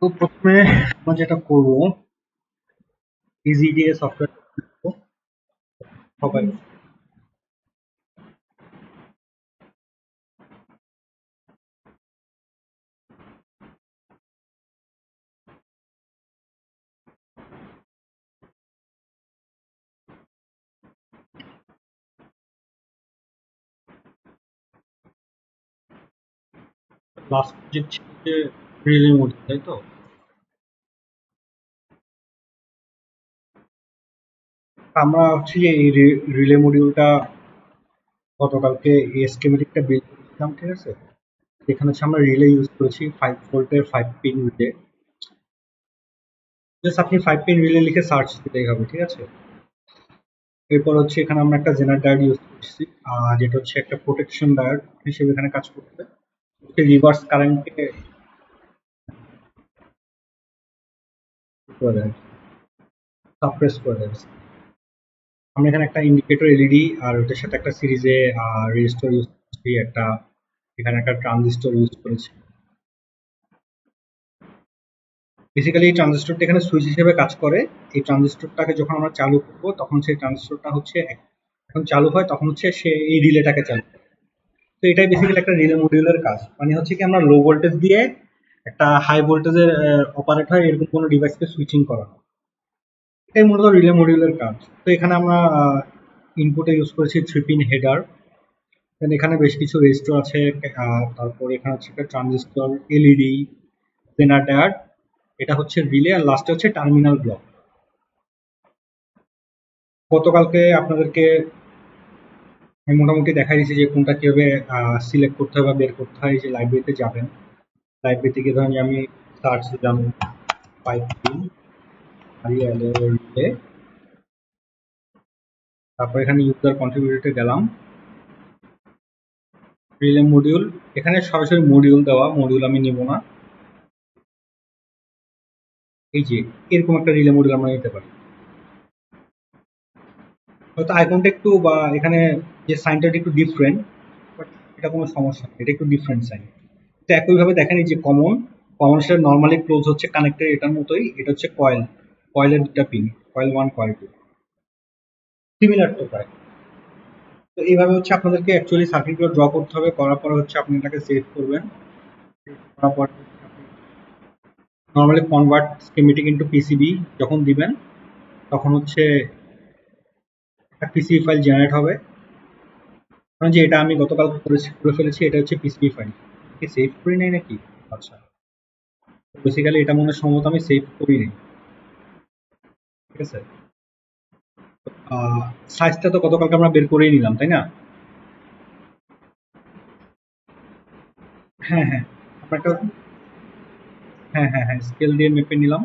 তো প্রথমে আমরা যেটা করব, ইজিডিএ সফটওয়্যার সবাই লাস্ট প্রজেক্ট ছিল যে রিলে মোড, তাই তো? আমরা হচ্ছে যে এই রিলে মডিউলটা গতকালকে এই স্কেমেটিকটা বিল্ড করেছিলাম, ঠিক আছে? এখানে হচ্ছে আমরা রিলে ইউজ করেছি 5 ভোল্টের 5 পিন রিলে। জাস্ট আপনি 5 পিন রিলে লিখে সার্চ দিলেই হবে, ঠিক আছে? এরপর হচ্ছে এখানে আমরা একটা জেনার ডায়োড ইউজ করছি, যেটা হচ্ছে একটা প্রোটেকশন ডায়োড হিসেবে এখানে কাজ করবে। রিভার্স কারেন্টকে করে দেয়, সাপ্রেস করে দেয়। আমরা এখানে একটা ইন্ডিকেটর এলইডি আর ওটার সাথে একটা সিরিজে রেজিস্টর ইউজ করেছি, একটা এখানে একটা ট্রানজিস্টর ইউজ করেছি। বেসিক্যালি এই ট্রানজিস্টরটা এখানে সুইচ হিসেবে কাজ করে। এই ট্রানজিস্টরটাকে যখন আমরা চালু করবো তখন সেই ট্রানজিস্টরটা হচ্ছে যখন চালু হয় তখন হচ্ছে সে এই রিলেটাকে চালু করে। তো এটাই বেসিক্যালি একটা রিলে মডিউলের কাজ। মানে হচ্ছে কি আমরা লো ভোল্টেজ দিয়ে একটা হাই ভোল্টেজের অপারেট হয় এরকম কোনো ডিভাইসকে সুইচিং করা হয়। এটাই মূলত রিলে মডিউলের কাজ। তো এখানে আমরা ইনপুটে ইউজ করেছি 3 পিন হেডার। দেন এখানে বেশ কিছু রেজিস্টর আছে, তারপর এখানে হচ্ছে একটা ট্রানজিস্টর, এলইডি, জেনার ডায়োড, এটা হচ্ছে রিলে, আর লাস্টে হচ্ছে টার্মিনাল ব্লক। গতকালকে আপনাদেরকে আমি মোটামুটি দেখাই দিয়েছি যে কোনটা কিভাবে সিলেক্ট করতে হয় বা বের করতে হয়। যে লাইব্রেরিতে যাবেন, লাইব্রেরিতে গিয়ে ধরেন যে আমি সার্চ দিলাম 5 পিন রিলে, তারপর এখানে ইউজার কন্ট্রিবিউটরে গেলাম, রিলে মডিউল, এখানে সরাসরি মডিউল দেওয়া, মডিউল আমি নিব না। এই যে এরকম একটা রিলে মডিউল আমরা নিতে পারি। হয়তো আইকনটা একটু বা এখানে যে সাইনটা একটু ডিফারেন্ট, বাট এটা কোনো সমস্যা নেই, এটা একটু ডিফারেন্ট সাইন। তো একইভাবে দেখেন এই যে কমন, কমন সেটা নর্মালি ক্লোজ হচ্ছে কানেক্টেড এটার মতোই, এটা হচ্ছে কয়েল, কয়েলের দুটা পিন, কয়েল 1 কয়েল 2, সিমিলার তো প্রায়। তো এইভাবে হচ্ছে আপনাদেরকে অ্যাকচুয়ালি সার্কিটগুলো ড্র করতে হবে, করার পর হচ্ছে আপনি এটাকে সেভ করবেন। করার পর normally convert schematic into PCB যখন দিবেন তখন হচ্ছে একটা পিসিবি ফাইল জেনারেট হবে। কারণ যে এটা আমি গতকাল করে ফেলেছি, এটা হচ্ছে পিসিবি ফাইল, কি সেভ করি নাই নাকি? আচ্ছা, বেসিক্যালি এটা মনে হয় সম্ভবত আমি সেভ করি নাই, ঠিক আছে? সাইজটা তো গতকালকে আমরা বের করেই নিলাম, তাই না? হ্যাঁ হ্যাঁ, আমরা একটা, হ্যাঁ হ্যাঁ হ্যাঁ, স্কেল দিয়ে মেপে নিলাম।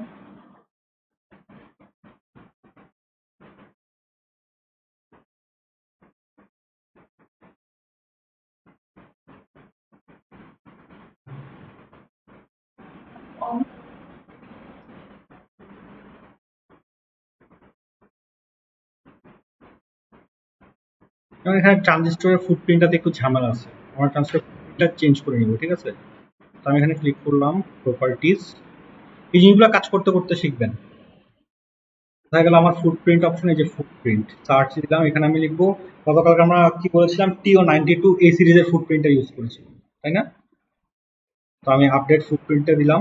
এবং এখানে ট্রানজিস্টরের ফুটপ্রিন্টটাতে একটু ঝামেলা আছে, আমার ট্রানজিস্টর ফুটপ্রিন্টটা চেঞ্জ করে নিব, ঠিক আছে? তো আমি এখানে ক্লিক করলাম প্রপার্টিজ, এই জিনিসগুলো কাজ করতে করতে শিখবেন। দেখা গেল আমার ফুটপ্রিন্ট অপশনে, যে ফুটপ্রিন্ট সার্চ দিলাম, এখানে আমি লিখবো গতকালকে আমরা কি বলেছিলাম, TO92 এই সিরিজের ফুটপ্রিন্টটা ইউজ করেছি, তাই না? তো আমি আপডেট ফুটপ্রিন্টটা দিলাম,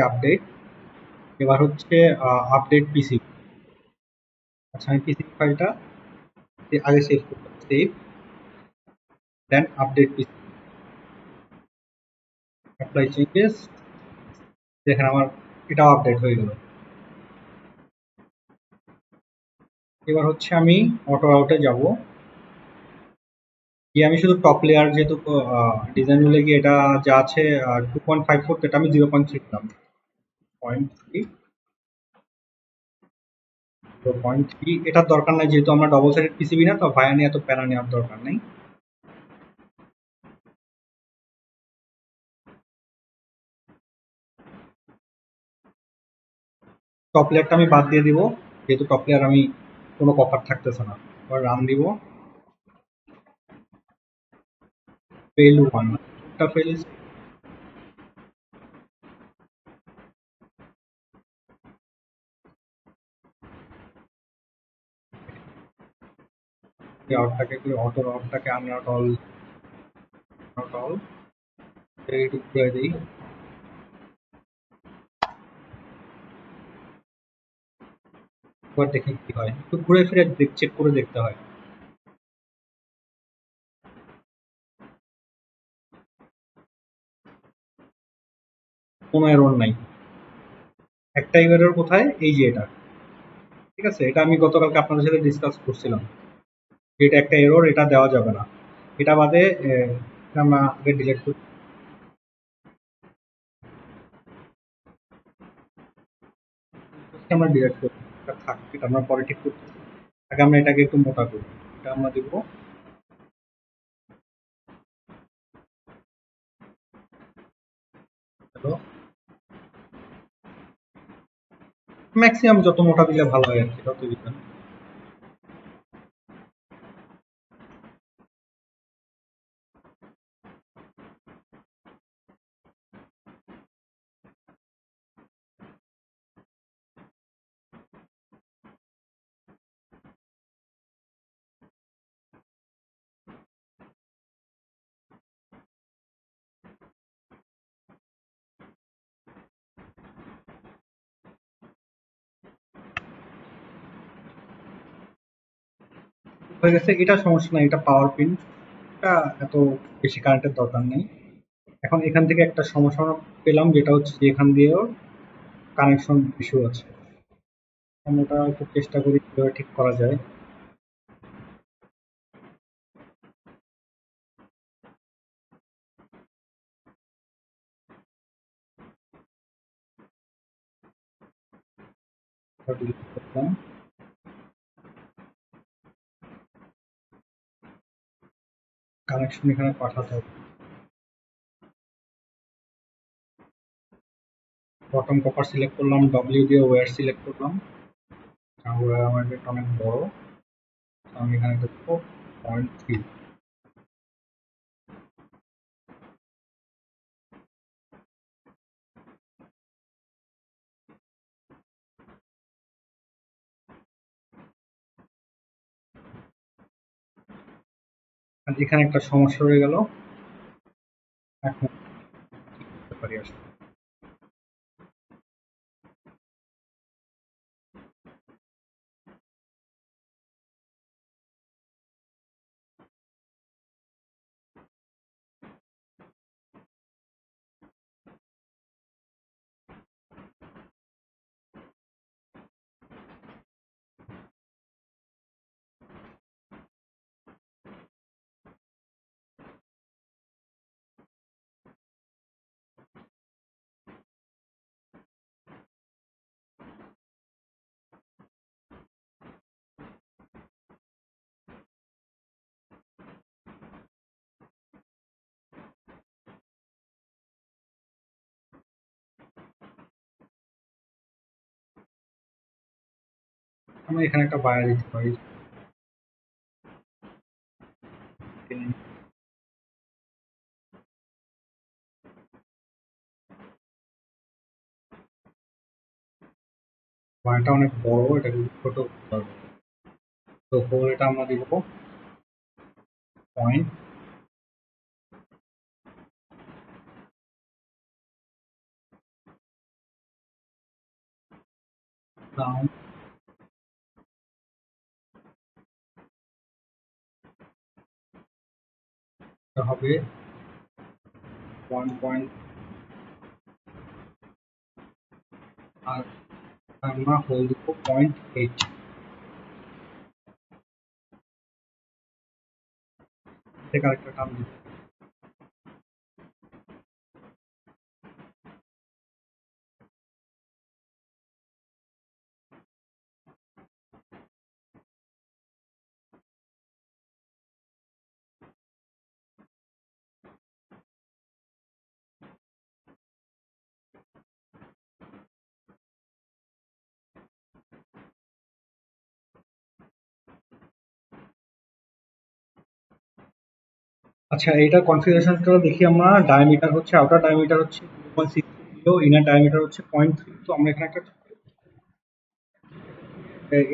আপডেট। এবার হচ্ছে আপডেট পিসি। আচ্ছা, আমি পিসি ফাইলটা আগে সেভ করলাম, সেভ, দেন আপডেট পিসি, অ্যাপ্লাই চেঞ্জেস, দেখেন আমার এটাও আপডেট হয়ে গেল। এবার হচ্ছে আমি অটো আউটে যাব, গিয়ে আমি শুধু টপ লেয়ার, যেহেতু ডিজাইন রুলে গিয়ে এটা যা আছে 2.54, এটা আমি 0.3 দিলাম, 0.3, 0.3, এটার দরকার নাই যেহেতু আমরা ডবল সাইডেড পিসিবি না, তো ভায়া নিয়ে এত প্যারা নেওয়ার দরকার নেই। টপ লেয়ারটা আমি বাদ দিয়ে দিব, যেহেতু টপ লেয়ার আমি কোনো কভার থাকতেছে না। এবার রান দিব, ফেল 1, টা ফেল, আউটটাকে করি অটো আউটটাকে আনআউট অল আউট অল একটু ঘুরে দিই। এবার দেখি কি হয়, একটু ঘুরে ফিরে চেক করে দেখতে হয়। কোনো এরর নাই। একটা এরর কোথায়, এই যে এটা, ঠিক আছে, এটা আমি গতকালকে আপনাদের সাথে ডিসকাস করছিলাম, এটা একটা এরর, এটা দেওয়া যাবে না। এটা বাদে এটা আমরা আগে ডিলিট করি, আমরা ডিলিট করি, এটা থাক, এটা আমরা পরে ঠিক করতেছি। আগে আমরা এটাকে একটু মোটা করি, এটা আমরা দিব ম্যাক্সিমাম, যত মোটা দিলে ভালো হয় আর কি, তত দিবেন। হয়ে গেছে, এটা সমস্যা নাই, এটা পাওয়ার পিন, এটা এত বেশি কারেন্টের দরকার নেই। এখন এখান থেকে একটা সমস্যা আমরা পেলাম, যেটা হচ্ছে যে এখান দিয়েও কানেকশন ইস্যু আছে। আমরা এটা একটু চেষ্টা করি কিভাবে ঠিক করা যায়। কানেকশন এখানে পাঠাতে হবে, বটম কপার সিলেক্ট করলাম, ডব্লিউ দিয়ে ওয়্যার সিলেক্ট করলাম, ওয়্যার আমার এটা অনেক বড়, আমি এখানে দেখবো 0.3। আর এখানে একটা সমস্যা হয়ে গেল, এখন কি করতে পারি আসলে। আমি এখানে একটা বায়া দিতে পারি, বায়াটা অনেক বড়, এটা কিন্তু ছোট করতে হবে। তো হোল এটা আমরা দিব 0., ডাউন হবে 1 আর আমরা হোল দিব 0.8 থেকে আরেকটা টান দিব। আচ্ছা, এইটার কনফিগারেশনটা দেখি আমরা। ডায়ামিটার হচ্ছে, আউটার ডায়ামিটার হচ্ছে 2.6 কিলো, ইনার ডায়ামিটার হচ্ছে 0.3। তো আমরা এখানে একটা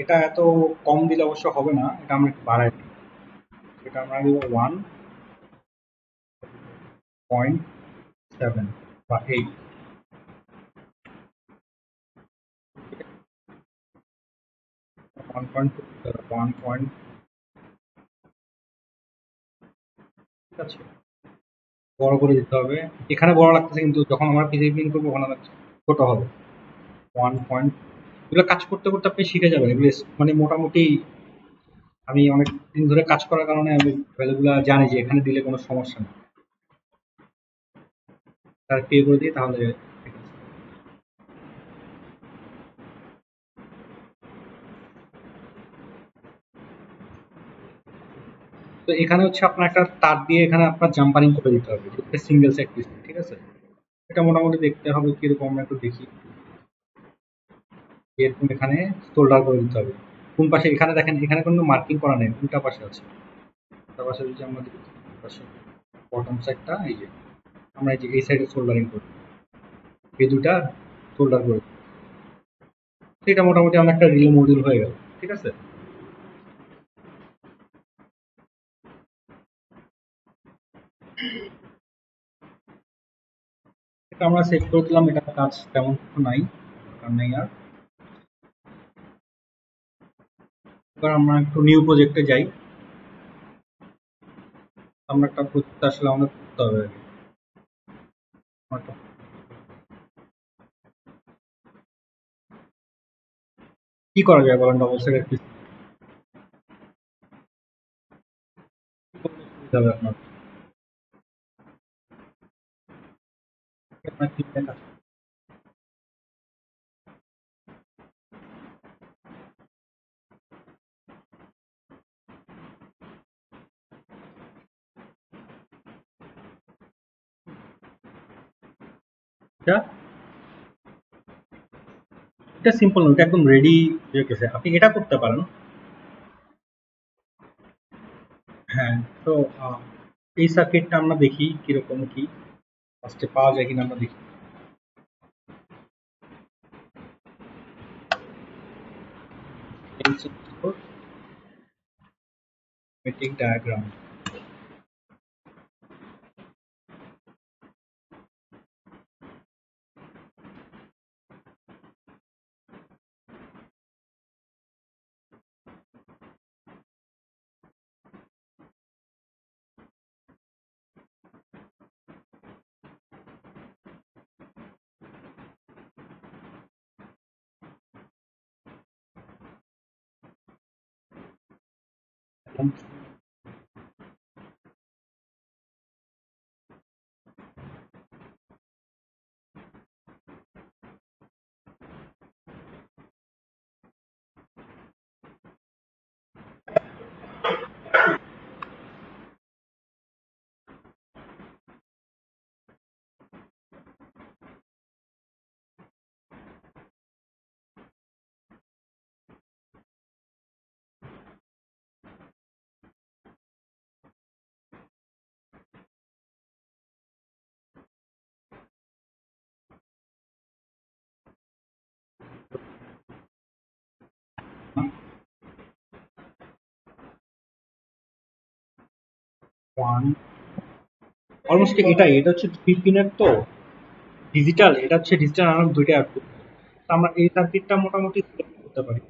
এটা এত কম দিলে অবশ্য হবে না, এটা আমরা একটু বাড়াই দিই। এটা আমরা দিব 1.7 বা 8। 1.1 ঠিক আছে, বড় করে দিতে হবে। এখানে বড় লাগতেছে কিন্তু যখন আমরা পিসিবি প্রিন্ট করবো ওখানে ছোট হবে। 1. এগুলো কাজ করতে করতে আপনি শিখে যাবেন এগুলো মানে মোটামুটি আমি অনেক দিন ধরে কাজ করার কারণে আমি ভ্যালুগুলো জানি যে এখানে দিলে কোনো সমস্যা নেই। তার পে করে দিই তাহলে ঠিক আছে। তো এখানে হচ্ছে আপনার একটা তার দিয়ে এখানে আপনার জাম্পারিং করে দিতে হবে, সিঙ্গেল সাইড পিস, ঠিক আছে। এটা মোটামুটি দেখতে হবে কিরকম, আমরা একটু দেখি। এরকম এখানে সোল্ডার করে দিতে হবে। কোন পাশে, এখানে দেখেন এখানে কোনো মার্কিং করা নেই, উল্টা পাশে আছে। উল্টা পাশে যদি আমরা দেখি পাশে বটম সাইডটা এই যে আমরা এই যে এই সাইডে সোল্ডারিং করি, এই দুটা সোল্ডার করে দিই। তো এটা মোটামুটি আমার একটা রিলে মডিউল হয়ে গেল, ঠিক আছে। এটা আমরা সেভ করে দিলাম, এটা কাজ তেমন কিছু নাই, দরকার নেই আর। এবার আমরা একটু নিউ প্রজেক্টে যাই। আমরা একটা প্রজেক্ট আসলে আমাদের করতে হবে আগে। কি করা যায় বলেন ডবল সাইডের পিস হবে আপনার? আপনার কি দেখা এটা? এটা সিম্পল না, এটা একদম রেডি হয়ে গেছে, আপনি এটা করতে পারেন। হ্যাঁ। তো এই সার্কিটটা আমরা দেখি কিরকম কি ফার্স্টে পাওয়া যায় কিনা আমরা দেখি। Schematic diagram. 1 অলমোস্ট এটাই, এটা হচ্ছে 3 পিনের তো ডিজিটাল, এটা হচ্ছে ডিজিটাল অ্যানালগ দুইটা আউটপুট। তো আমরা এই সার্কিটটা মোটামুটি করতে পারি।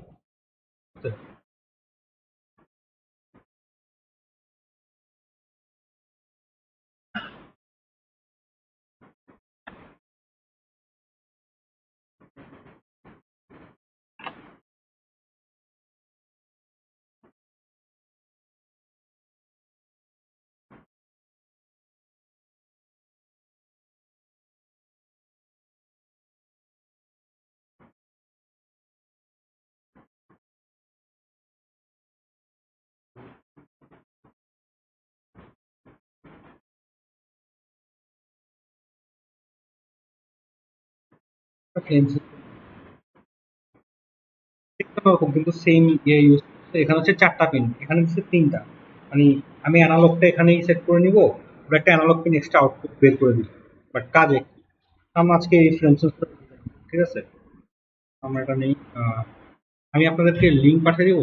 রকম কিন্তু সেম ইয়ে ইউজ করছে। এখানে হচ্ছে 4টা পিন, এখানে হচ্ছে 3টা। মানে আমি অ্যানালগটা এখানেই সেট করে নিব, ওরা একটা অ্যানালগ পিন এক্সট্রা আউটপুট বের করে দিল, বাট কাজ একই। আমরা আজকে এই ফ্রেমস, ঠিক আছে, আমরা এটা নেই। আমি আপনাদেরকে লিঙ্ক পাঠিয়ে দিব।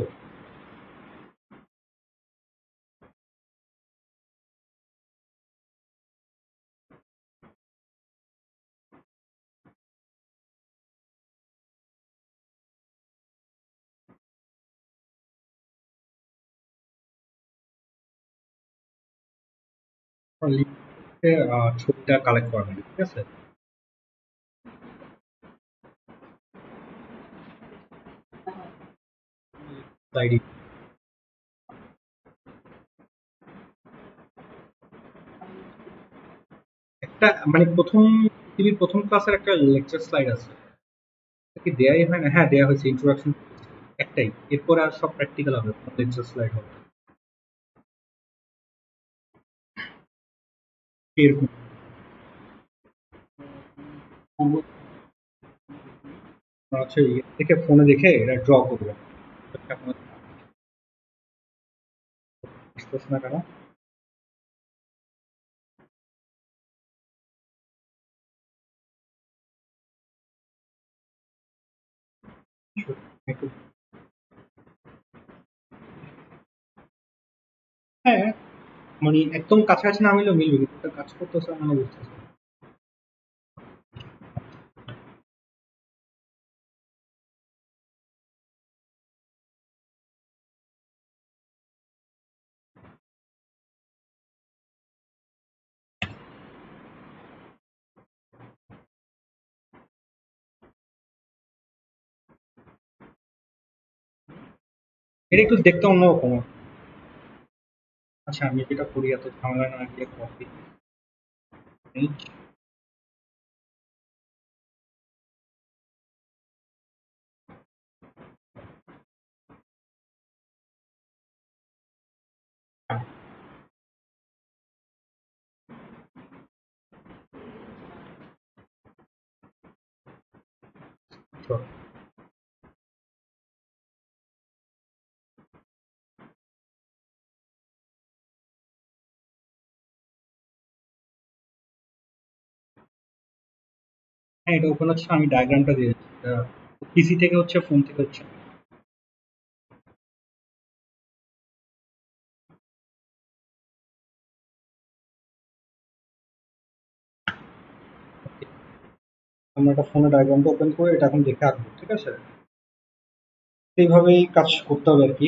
লিঙ্কে ছবিটা কালেক্ট করবেন, ঠিক আছে? আইডি একটা মানে পৃথিবীর প্রথম ক্লাসের একটা লেকচার স্লাইড আছে, এটা কি দেয়াই হয় না? হ্যাঁ, দেয়া হয়েছে, ইন্ট্রোডাকশন একটাই, এরপরে আর সব প্র্যাকটিক্যাল হবে, লেকচার স্লাইড হবে এরকম। হচ্ছে ইয়ে দেখে, ফোনে দেখে এটা ড্র করবো। বুঝতেছ না কেন? একটু, হ্যাঁ, মানে একদম কাছাকাছি না মিললেও মিলবে, কিন্তু একটা কাজ করতেছে মানে বুঝতেছে। এটা একটু দেখতে অন্যরকম। আচ্ছা, আমি যেটা করি এত ঝামেলা না দিয়ে কপি হ্যাঁ, এটা ওপেন হচ্ছে, আমি ডায়াগ্রামটা দিয়ে দিচ্ছি, পিসি থেকে হচ্ছে, ফোন থেকে হচ্ছে। আমরা একটা ফোনে ডায়াগ্রামটা ওপেন করে এটা এখন দেখে আঁকবো, ঠিক আছে? এইভাবেই কাজ করতে হবে আর কি।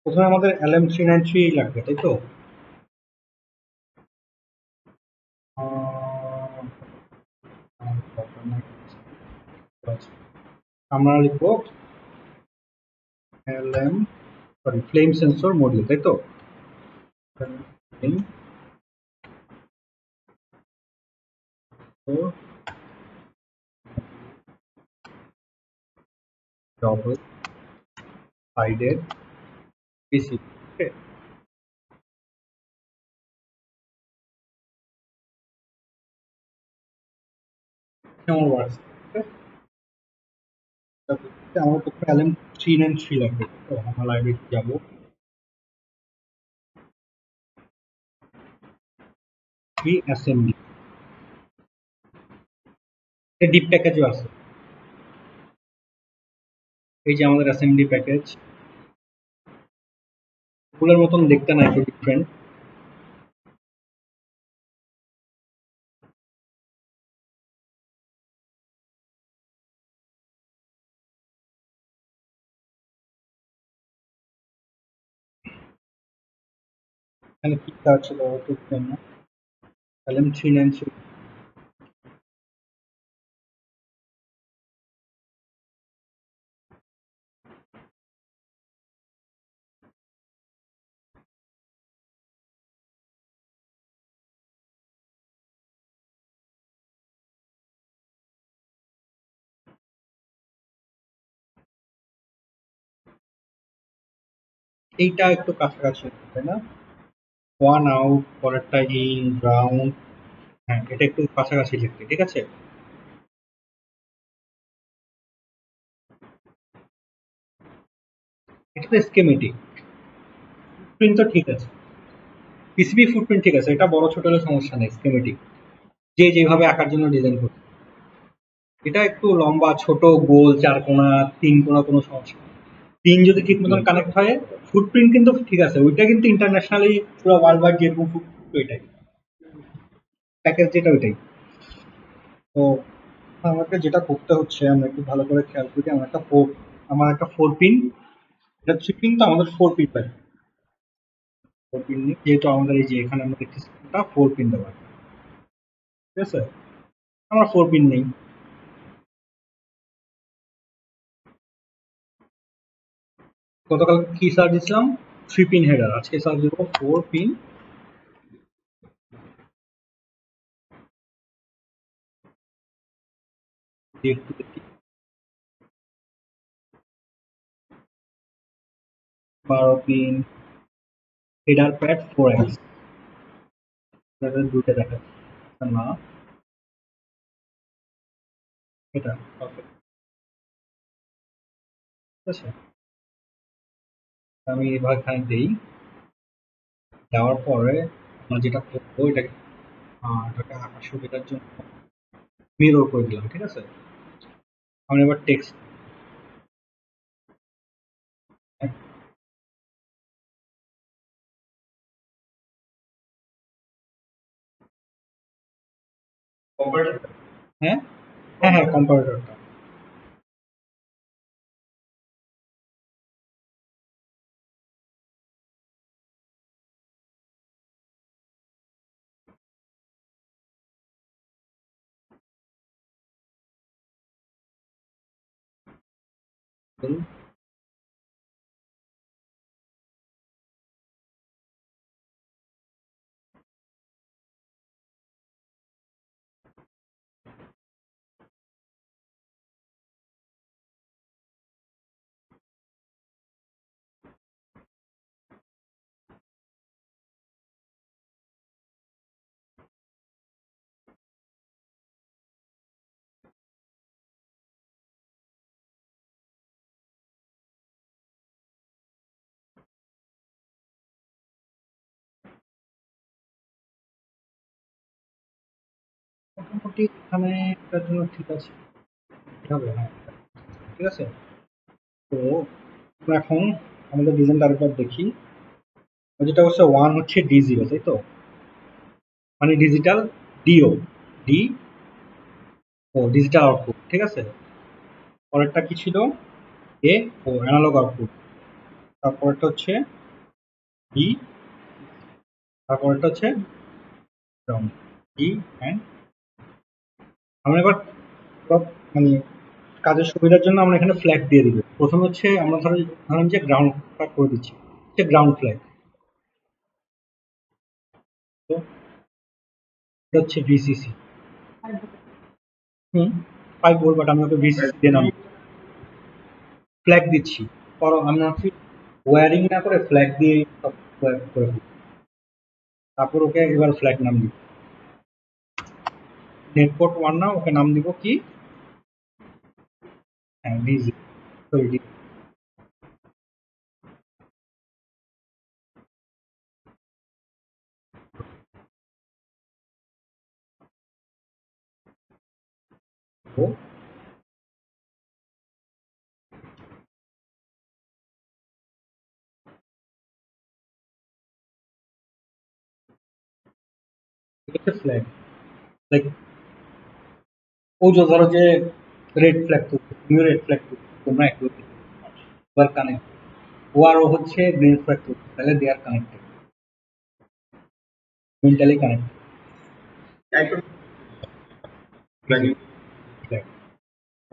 প্রথমে আমাদের LM393 লাগবে, তাই তো? আহ, আমরা লিখবো LM, sorry, flame sensor module, তাই তো? ফ্লেম ডবল সাইডেড পিসি। কেমন ওয়ার্কস? আমার প্রথমে LM393 লাগবে, তো আমরা লাইব্রেরি যাবো, অ্যাসেম্বলি, ডিপ প্যাকেজও আছে। এই যে আমাদের অ্যাসেম্বলি প্যাকেজ, ফুলের মতন দেখতে না, একটু ডিফারেন্ট। এখানে কি কাজ ছিল একটু জন্য, LM393। এইটা একটু কাছাকাছি, তাই না? ওয়ান আউট, পরেরটা ইন, গ্রাউন্ড। হ্যাঁ, এটা একটু কাছাকাছি লিখতে, ঠিক আছে? এটা তো স্কেমেটিক, ফুটপ্রিন্ট তো ঠিক আছে, পিসিবি ফুটপ্রিন্ট ঠিক আছে, এটা বড় ছোট হলে সমস্যা নেই, স্কেমেটিক যে যেভাবে আঁকার জন্য ডিজাইন করছে। এটা একটু লম্বা, ছোট, গোল, চার কোণা, তিন কোণা, কোনো সমস্যা নেই। পিন যদি ঠিক মতন কানেক্ট হয়, ফুটপ্রিন্ট কিন্তু ঠিক আছে, ওইটা কিন্তু ইন্টারন্যাশনালি পুরো ওয়ার্ল্ড ওয়াইড যেরকম ফুটপ্রিন্ট, ওইটাই প্যাকেজ, যেটা ওইটাই। তো আমাকে যেটা করতে হচ্ছে, আমরা একটু ভালো করে খেয়াল করি, আমার একটা 4 পিন, এটা 3 পিন, তো আমাদের 4 পিন পাই। 4 পিন নিই, যেহেতু আমাদের এই যে এখানে আমরা দেখতেছি কোনটা 4 পিন দেওয়া আছে, ঠিক আছে? আমরা 4 পিন নেই। গতকাল কি সার্চ দিছিলাম? 3 পিন হেডার। আজকে সার্চ দিব 4 পিন একটু দেখি। 12 পিন হেডার প্যাড 4x, দুটো দেখাচ্ছে না, এটা ওকে, ঠিক আছে? আমি এবার এখানে দেই, দেওয়ার পরে আমরা যেটা করবো এটাকে এটাকে আঁকার সুবিধার জন্য মিরর করে দিলাম, ঠিক আছে? আমরা এবার টেক্সট হ্যাঁ হ্যাঁ হ্যাঁ কম্পারেটরটা মোটামুটি এখানে এটার জন্য ঠিক আছে, ঠিক হবে, হ্যাঁ ঠিক আছে। তো আমরা এখন আমাদের ডিজাইনটা আরেকবার দেখি। যেটা হচ্ছে 1 হচ্ছে D0, তাই তো? মানে ডিজিটাল ডিও, ডি ও ডিজিটাল আউটপুট, ঠিক আছে? পরেরটা কি ছিল? এ ও অ্যানালগ আউটপুট। তারপরটা হচ্ছে ডি, তারপরটা হচ্ছে গ্রাউন্ড, ডি অ্যান্ড। আমরা এবার মানে কাজের সুবিধার জন্য আমরা এখানে ফ্ল্যাগ দিয়ে দিব। প্রথমে হচ্ছে আমরা ধরেন যে গ্রাউন্ডটা করে দিচ্ছি, হচ্ছে গ্রাউন্ড ফ্ল্যাগ। তো এটা হচ্ছে ভিসিসি। হুম, 5 ভোল্ট, বাট আমি ওকে ভিসিসি দিয়ে নাম ফ্ল্যাগ দিচ্ছি। পর আমরা ওয়্যারিং না করে ফ্ল্যাগ দিয়ে সব করে দিই। তারপর ওকে এবার ফ্ল্যাগ নাম দিব। নেটপোর্ট 1 না, ওকে নাম দিব কি? হ্যাঁ ডিজি, সরি ডি। ও এটা হচ্ছে ফ্ল্যাগ, লাইক ও যে ধরো যে রেড ফ্ল্যাগ তো, তুমিও রেড ফ্ল্যাগ তো, তোমরা একটু এবার কানেক্ট, ও আর ও হচ্ছে গ্রিন ফ্ল্যাগ তো, তাহলে they are connected, mentally connected.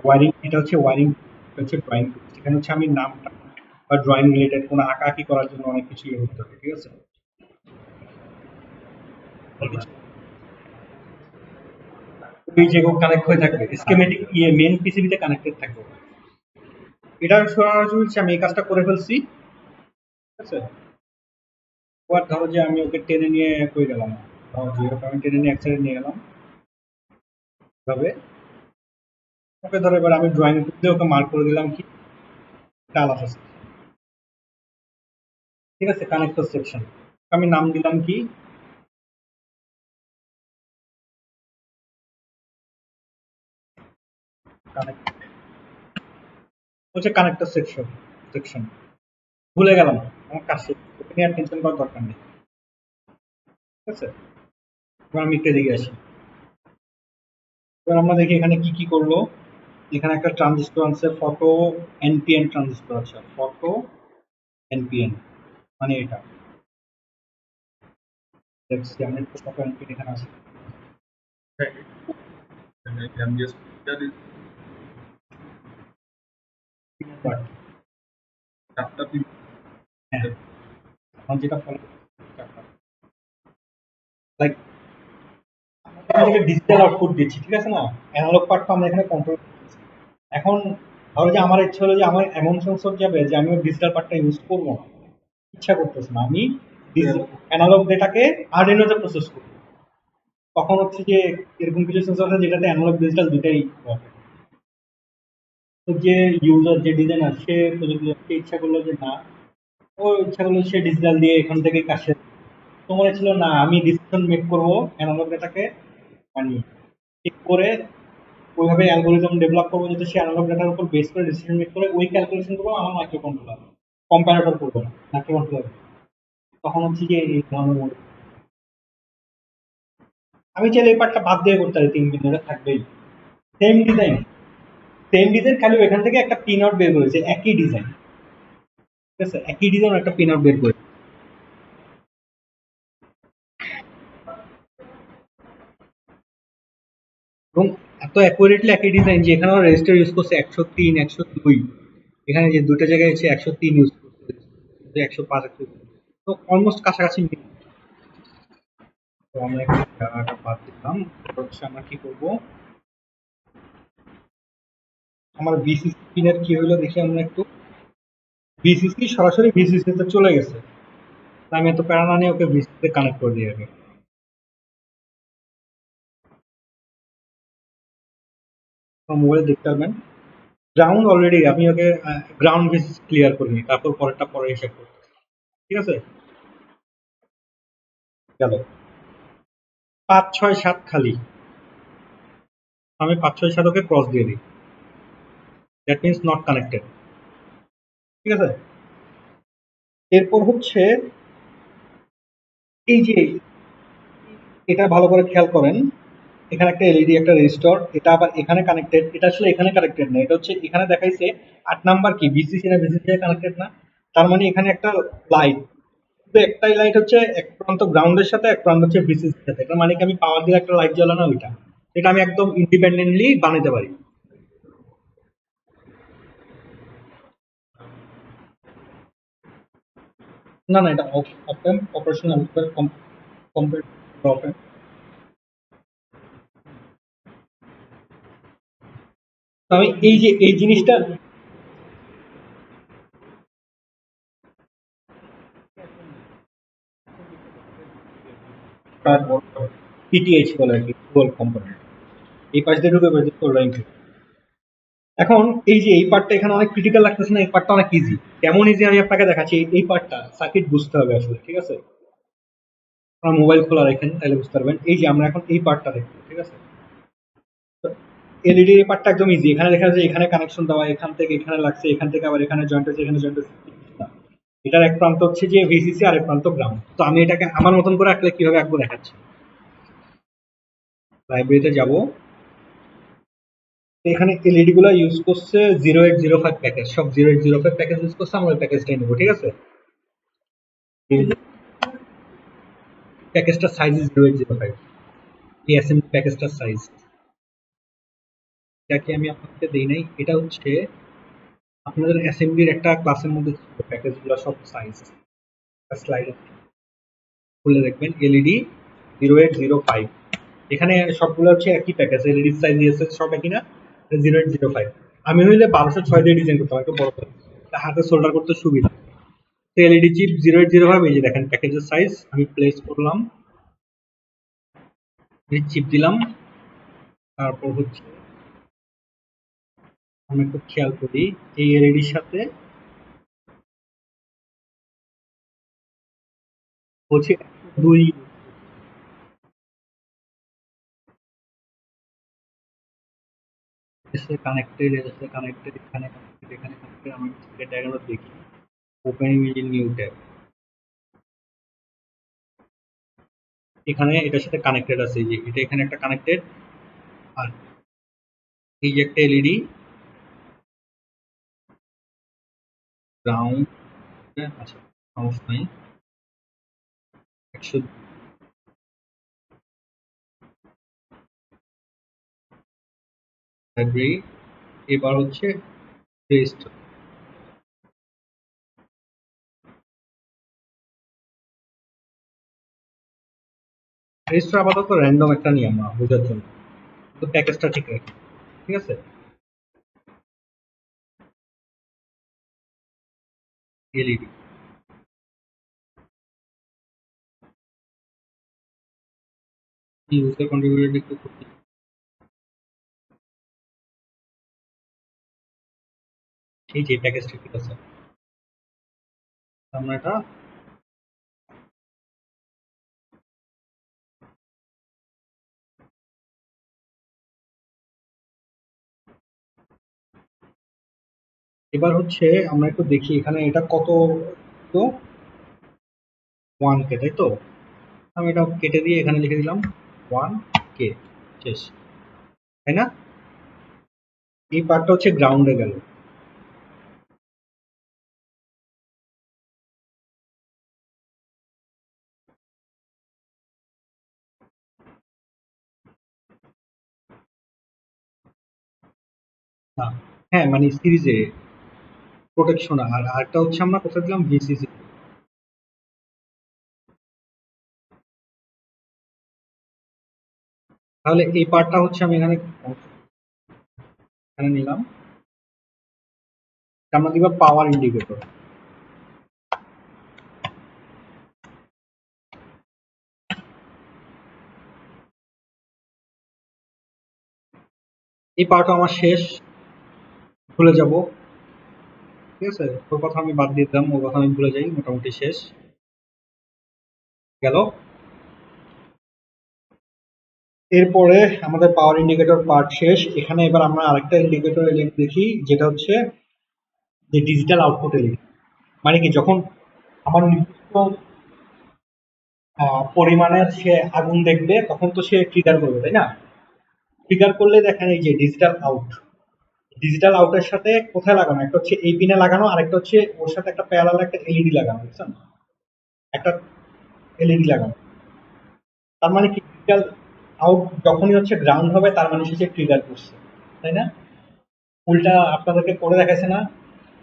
Wiring, এটা হচ্ছে ওয়ারিং, এটা হচ্ছে ড্রয়িং। এখানে হচ্ছে আমি নামটা বা ড্রয়িং রিলেটেড কোনো আঁকাআঁকি করার জন্য অনেক কিছু ইয়ে করতে হবে, ঠিক আছে? ওই যে কানেক্ট হয়ে থাকবে স্কেমেটিক ইয়ে মেন পিসিবিতে কানেক্টেড থাকবে। এটা সরানোর জন্য হচ্ছে আমি এই কাজটা করে ফেলছি, ঠিক আছে? এবার ধরো যে আমি ওকে টেনে নিয়ে কই গেলাম, ধরো যে ওকে আমি টেনে নিয়ে এক সাইডে নিয়ে গেলাম এভাবে। ওকে ধরো এবার আমি ড্রয়িং দিয়ে ওকে মার্ক করে দিলাম কি ডাল আছে, ঠিক আছে? কানেক্টর সেকশন আমি নাম দিলাম কি কানেক্ট, হচ্ছে কানেক্টর সেকশন সেকশন ভুলে গেলাম, আমার কাজ শেষ, ওকে নিয়ে আর টেনশন করার দরকার নেই, ঠিক আছে? এবার আমি একটু এদিকে আসি। এবার আমরা দেখি এখানে কি কি করলো। এখানে একটা ট্রানজিস্টর আছে, ফটো এনপিএন ট্রানজিস্টর আছে, ফটো এনপিএন মানে এটা, দেখছি আমি একটু কত এমপি এখানে আছে। Right. And the MBS printer is but চারটা পিন। হ্যাঁ, এখন যেটা ফলো লাইক আমরা ডিজিটাল আউটপুট দিচ্ছি, ঠিক আছে না? অ্যানালগ পার্টটা আমরা এখানে কন্ট্রোল করছি। এখন ধরো যে আমার ইচ্ছা হলো যে আমার এমন সেন্সর যাবে যে আমি ডিজিটাল পার্টটা ইউজ করবো না, ইচ্ছা করতেছে না, আমি অ্যানালগ ডেটাকে আরডিনোতে প্রসেস করবো। তখন হচ্ছে যে এরকম কিছু সেন্সর আছে যেটাতে অ্যানালগ ডিজিটাল দুটাই হবে। তো যে ইউজার যে ডিজাইনার সে প্রজেক্ট ইচ্ছা করলো যে না, ও ইচ্ছা করলো সে ডিজিটাল দিয়ে এখান থেকে কাজ শেষ। তোমার ছিল না আমি ডিসিশন মেক করবো অ্যানালগ ডেটাকে মানে ঠিক করে ওইভাবে অ্যালগোরিদম ডেভেলপ করবো যাতে সে অ্যানালগ ডাটার উপর বেস করে ডিসিশন মেক করে ওই ক্যালকুলেশন করবো আমার মাইক্রো কন্ট্রোলার কম্পারেটর করবো না মাইক্রো কন্ট্রোলার। তখন হচ্ছে যে এই ধরনের আমি চাইলে এই পার্টটা বাদ দিয়ে করতে পারি, 3 দিন ধরে থাকবেই সেম ডিজাইন। সেম ডিজাইন খালি এখান থেকে একটা পিন আউট বের করেছে, একই ডিজাইন, ঠিক আছে, একই ডিজাইন একটা পিন আউট বের করে। এবং এত অ্যাকুরেটলি একই ডিজাইন যে এখানেও রেজিস্টার ইউজ করছে 103 102, এখানে যে দুটো জায়গায় হচ্ছে 103 ইউজ করছে, 105 102, তো অলমোস্ট কাছাকাছি মিল। তো আমরা একটু জায়গাটা বাদ দিলাম। হচ্ছে আমরা কি করব, আমার বিসিসি পিনের কি হলো দেখি আমরা একটু। বিসিসি সরাসরি বিসিসি তে চলে গেছে, তাই আমি এত প্যারা না নিয়ে ওকে বিসিসি তে কানেক্ট করে দিয়ে আগে মোবাইল দেখতে পারবেন। গ্রাউন্ড অলরেডি আমি ওকে গ্রাউন্ড বেসিস ক্লিয়ার করিনি, তারপর পরেরটা পরে হিসাব করতে, ঠিক আছে। গেল 5 6 7 খালি, আমি 5 6 7 ওকে ক্রস দিয়ে দিই, দ্যাট মিনস নট কানেক্টেড, ঠিক আছে। এরপর হচ্ছে এই যে এটা ভালো করে খেয়াল করেন, এখানে একটা এলইডি একটা রেজিস্টর, এটা আবার এখানে কানেক্টেড, এটা আসলে এখানে কানেক্টেড না, এটা হচ্ছে এখানে দেখাইছে 8 নাম্বার কি বিসিসি না বিসিসি কানেক্টেড না, তার মানে এখানে একটা লাইট, শুধু একটাই লাইট হচ্ছে এক প্রান্ত গ্রাউন্ডের সাথে এক প্রান্ত হচ্ছে বিসিসির সাথে, তার মানে কি আমি পাওয়ার দিয়ে একটা লাইট জ্বালানো ওইটা, এটা আমি একদম ইন্ডিপেন্ডেন্টলি বানাতে পারি। না না, এটা অপেন অপারেশনাল কম্পিউটার ওপেন। আমি এই যে এই জিনিসটা পিটিএইচ বলে আর কি, টুয়েলভ কম্পোনেন্ট, এই পাশ দিয়ে ঢুকে পাশে র্যাঙ্ক। এখন এই যে এই পার্টটা এখানে অনেক ক্রিটিক্যাল লাগতেছে না, এই পার্টটা অনেক ইজি। কেমন ইজি আমি আপনাকে দেখাচ্ছি, এই পার্টটা সার্কিট বুঝতে হবে আসলে, ঠিক আছে। আপনার মোবাইল খোলা রাখেন তাহলে বুঝতে পারবেন। এই যে আমরা এখন এই পার্টটা দেখবো, ঠিক আছে। এলইডি এই পার্টটা একদম ইজি, এখানে দেখা যাচ্ছে এখানে কানেকশন দেওয়া, এখান থেকে এখানে লাগছে, এখান থেকে আবার এখানে জয়েন্ট হচ্ছে, এখানে জয়েন্ট হচ্ছে। এটার এক প্রান্ত হচ্ছে যে ভিসিসি আর এক প্রান্ত গ্রাউন্ড। তো আমি এটাকে আমার মতন করে আঁকলে কিভাবে আঁকবো দেখাচ্ছি। লাইব্রেরিতে যাব, এখানে এলইডি গুলো ইউজ করছে 0805 প্যাকেজ, সব 0805 প্যাকেজ ইউজ করছে, আমরা ওই প্যাকেজটাই নেবো, ঠিক আছে। এই প্যাকেজটার সাইজ 0805, এই অ্যাসেম্বলি প্যাকেজটার সাইজ, এটাকে আমি আপনাকে দেই নাই, এটা হচ্ছে আপনাদের অ্যাসেম্বলির একটা ক্লাসের মধ্যে প্যাকেজগুলো সব সাইজ স্লাইড খুলে দেখবেন, এলইডি 0805, এখানে সবগুলো হচ্ছে একই প্যাকেজ, এলইডি সাইজ দিয়েছে সব একই না, 0805। আমি হইলে 1206 দিয়ে ডিজাইন করতাম একটু বড় করে, হাতে সোল্ডার করতে সুবিধা। তো এলইডি চিপ 0805, এই যে দেখেন প্যাকেজের সাইজ আমি প্লেস করলাম, চিপ দিলাম, তারপর হচ্ছে আমি একটু খেয়াল করি এই এলইডির সাথে হচ্ছে 2 এসে কানেক্টেড, এসে কানেক্টেড, এখানে কানেক্টেড, এখানে কানেক্টেড, আমি ডায়াগ্রামটা দেখি। Open image in new tab, এখানে এটার সাথে কানেক্টেড আছে, এই যে এটা এখানে একটা কানেক্টেড, আর এই যে একটা এলইডি গ্রাউন্ড, আচ্ছা সমস্যা নাই, 100 লাইব্রেরি, এবার হচ্ছে রেজিস্টার। রেজিস্টার আপাতত র্যান্ডম একটা নিয়ে আমরা বোঝার জন্য, তো প্যাকেজটা ঠিক রাখি। ঠিক আছে, এলইডি ইউজার কন্ট্রিবিউটেড একটু করতে, এই যে প্যাকেজটা ঠিক আছে, আমরা এটা এবার হচ্ছে আমরা একটু দেখি এখানে এটা কত, তো 1K, তাই তো? আমি এটা কেটে দিয়ে এখানে লিখে দিলাম 1K, শেষ, তাই না? এই পার্টটা হচ্ছে গ্রাউন্ডে গেল। না, হ্যাঁ মানে সিরিজে প্রোটেকশন, আর আরেকটা হচ্ছে আমরা কোথায় দিলাম, ভিসিসি। তাহলে এই পার্টটা হচ্ছে আমি এখানে এখানে নিলাম, আমরা দিবা পাওয়ার ইন্ডিকেটর। এই পার্টও আমার শেষ, ভুলে যাব। ঠিক আছে, ওর কথা আমি বাদ দিয়ে দিলাম, ওর কথা আমি ভুলে যাই, মোটামুটি শেষ গেল। এরপরে আমাদের পাওয়ার ইন্ডিকেটর পার্ট শেষ। এখানে এবার আমরা আরেকটা ইন্ডিকেটর এলিমেন্ট দেখি, যেটা হচ্ছে যে ডিজিটাল আউটপুট এলিমেন্ট। মানে কি, যখন আমার নির্দিষ্ট পরিমাণের সে আগুন দেখবে তখন তো সে ট্রিগার করবে, তাই না? ট্রিগার করলে দেখেন এই যে ডিজিটাল আউট, ডিজিটাল আউটের সাথে কোথায় লাগানো, একটা হচ্ছে এই পিনে লাগানো, আরেকটা হচ্ছে ওর সাথে একটা প্যারালাল একটা এলইডি লাগানো, বুঝছেন? একটা এলইডি লাগানো, তার মানে কি ডিজিটাল আউট যখনই হচ্ছে গ্রাউন্ড হবে তার মানে সে ট্রিগার করছে, তাই না? উল্টা আপনাদেরকে করে দেখাচ্ছে না,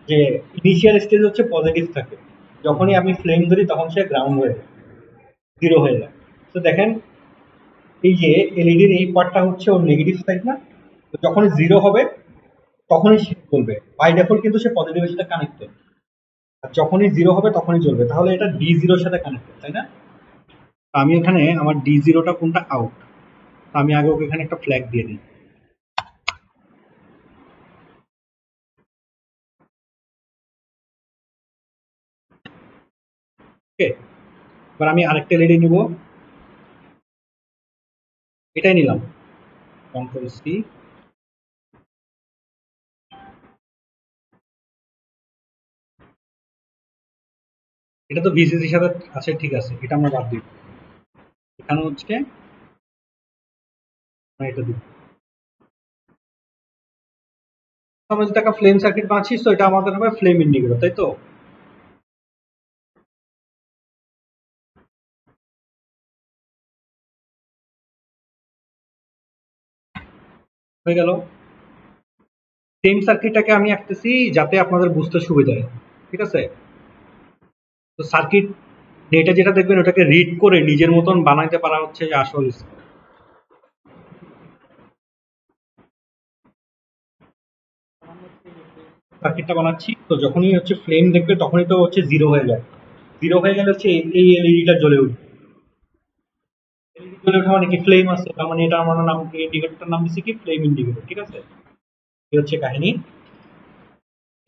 যে ইনিশিয়াল স্টেজ হচ্ছে পজিটিভ থাকে, যখনই আমি ফ্লেম ধরি তখন সে গ্রাউন্ড হয়ে যায়, জিরো হয়ে যায়। তো দেখেন এই যে এলইডির এই পার্টটা হচ্ছে ওর নেগেটিভ সাইড না, তো যখনই জিরো হবে তখনই সে জ্বলবে, বাই ডিফল্ট কিন্তু সে পজিটিভের সাথে কানেক্টেড, আর যখনই জিরো হবে তখনই জ্বলবে, তাহলে এটা ডি জিরোর সাথে কানেক্টেড, তাই না? আমি এখানে আমার ডি জিরোটা কোনটা, আউট, আমি আগে ওকে এখানে একটা ফ্ল্যাগ দিয়ে দিই। ওকে, এবার আমি আরেকটা এলইডি নিব, এটাই নিলাম, কন্ট্রোল সি। এটা তো ভিসিসির সাথে আছে, ঠিক আছে, এটা আমরা বাদ দিই। এখানে হচ্ছে আমরা এটা দিব, আমরা যেটা একটা ফ্লেম সার্কিট বানাচ্ছি, তো এটা আমাদের হবে ফ্লেম ইন্ডিকেটর, তাই তো? হয়ে গেল। ফ্লেম সার্কিটটাকে আমি আঁকতেছি যাতে আপনাদের বুঝতে সুবিধা হয়, ঠিক আছে? তো সার্কিট ডেটা যেটা দেখবেন ওটাকে রিড করে নিজের মতন বানাইতে পারা হচ্ছে যে আসল সার্কিটটা বানাচ্ছি। তো যখনই হচ্ছে ফ্লেম দেখবে তখনই তো হচ্ছে জিরো হয়ে যায়, জিরো হয়ে গেলে হচ্ছে এই এলইডিটা জ্বলে উঠবে। এলইডি জ্বলে ওঠা মানে কি, ফ্লেম আছে, তার মানে এটা আমার নাম, ইন্ডিকেটরটার নাম দিচ্ছি কি, ফ্লেম ইন্ডিকেটর, ঠিক আছে? এই হচ্ছে কাহিনী।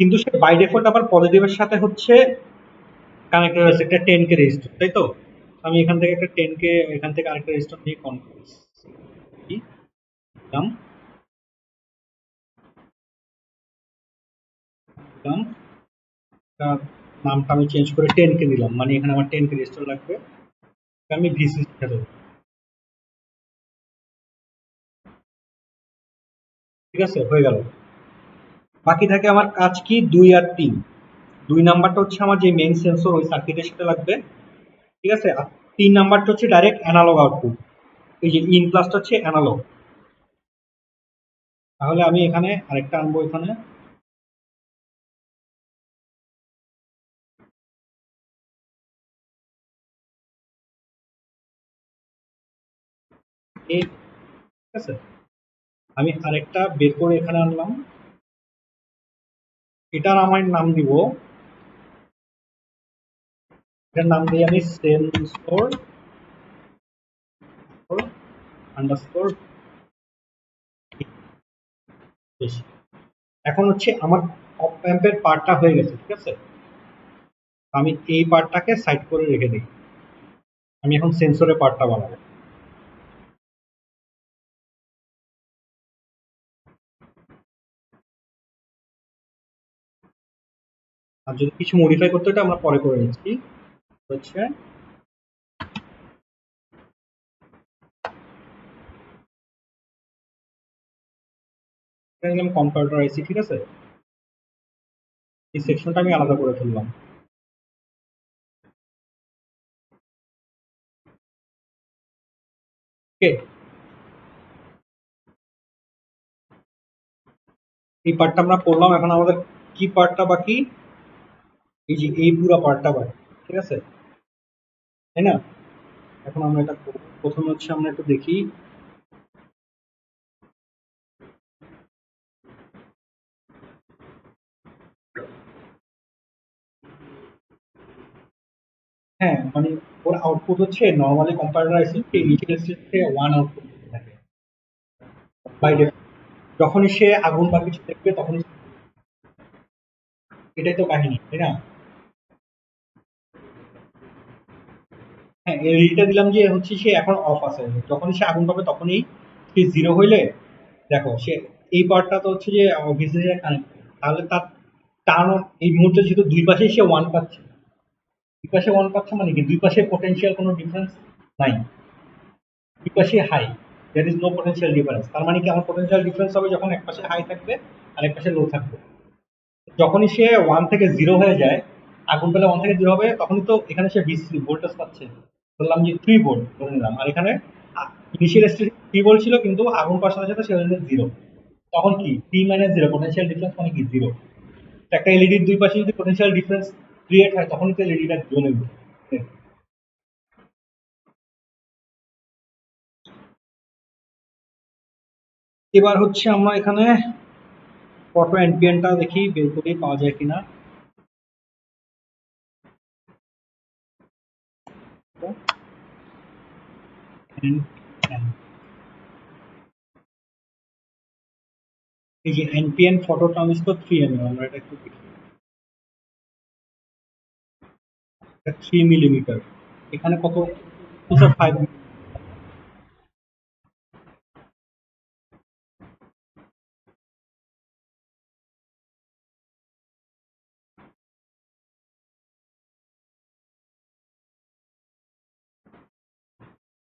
কিন্তু সে বাই ডিফল্ট আবার পজিটিভের সাথে হচ্ছে কানেক্টেড আছে একটা 10K রেজিস্টার, তাই তো? আমি এখান থেকে একটা 10K, এখান থেকে আরেকটা রেজিস্টার নিয়ে কন্ট্রোল দিলাম, দিলাম, তার নামটা আমি চেঞ্জ করে 10K দিলাম, মানে এখানে আমার 10K রেজিস্টার লাগবে, আমি ভিসি দেবো। ঠিক আছে, হয়ে গেল। বাকি থাকে আমার কাজ কি, 2 আর 3। 2 নাম্বারটা হচ্ছে আমার যে মেইন সেন্সর ওই সার্কিটের সাথে লাগবে, ঠিক আছে? আর 3 নাম্বারটা হচ্ছে ডাইরেক্ট অ্যানালগ আউটপুট, এই যে ইন প্লাসটা হচ্ছে অ্যানালগ। তাহলে আমি এখানে আরেকটা আনবো এখানে। এই ঠিক আছে, আমি আরেকটা বের করে এখানে আনলাম। এটার আমার নাম দিব, এটার নাম দিই আমি সেন্সর আন্ডারস্কোর বেশি। এখন হচ্ছে আমার অপ র্যাম্পের পার্টটা হয়ে গেছে, ঠিক আছে। আমি এই পার্টটাকে সাইড করে রেখে দিই, আমি এখন সেন্সরের পার্টটা বানাবো। আর যদি কিছু মডিফাই করতে হয় আমরা পরে করে নিচ্ছি। হচ্ছে কম্পিউটার আইসি, ঠিক আছে, এই সেকশনটা আমি আলাদা করে ফেললাম। ওকে, এই পার্টটা আমরা করলাম, এখন আমাদের কি পার্টটা বাকি? এই যে এই পুরো পার্টটা বাকি, ঠিক আছে, তাই না? এখন আমরা এটা করব। প্রথমে হচ্ছে আমরা একটু দেখি। হ্যাঁ, মানে ওর আউটপুট হচ্ছে নর্মালি কম্পাইলার আইসি ইনিশিয়াল স্টেজে 1 আউটপুট থাকে বাই ডিফল্ট। যখনই সে আগুন বা কিছু দেখবে তখনই, এটাই তো কাহিনী, তাই না? হ্যাঁ, এলইডিটা দিলাম যে হচ্ছে সে এখন অফ আছে, যখনই সে আগুন পাবে তখনই সে জিরো হইলে, দেখো সে এই পার্টটা তো হচ্ছে যে ভিসিসি কানেক্ট, তাহলে তার টার্ন এই মুহূর্তে যেহেতু দুই পাশে সে ওয়ান পাচ্ছে, দুই পাশে ওয়ান পাচ্ছে মানে কি দুই পাশে পোটেনশিয়াল কোনো ডিফারেন্স নাই, দুই পাশে high, there is no potential difference. তার মানে কি আমার পোটেনশিয়াল ডিফারেন্স হবে যখন এক পাশে হাই থাকবে আর এক পাশে লো থাকবে। যখনই সে ওয়ান থেকে জিরো হয়ে যায়, আগুন পেলে ওয়ান থেকে জিরো হবে, তখনই তো এখানে সে ভিসিসি ভোল্টেজ পাচ্ছে, বললাম যে 3 ভোল্ট ধরে নিলাম, আর এখানে ইনিশিয়াল স্টেজ 3 ভোল্ট ছিল কিন্তু আগুন পাওয়ার সাথে সাথে সে হয়ে যায় জিরো। তখন কি টি মাইনাস জিরো, পোটেনশিয়াল ডিফারেন্স মানে কি জিরো। একটা এলইডির দুই পাশে যদি পোটেনশিয়াল ডিফারেন্স ক্রিয়েট হয় তখনই তো এলইডিটা জ্বলে উঠবে। এবার হচ্ছে আমরা এখানে ফটো এনপিএনটা দেখি বের করি পাওয়া যায় কিনা। এই যে এনপিএন ফটো ট্রানজিস্টর 3 mm, আমরা এটা একটু দেখি। 3 মিলিমিটার, এখানে কত? 5।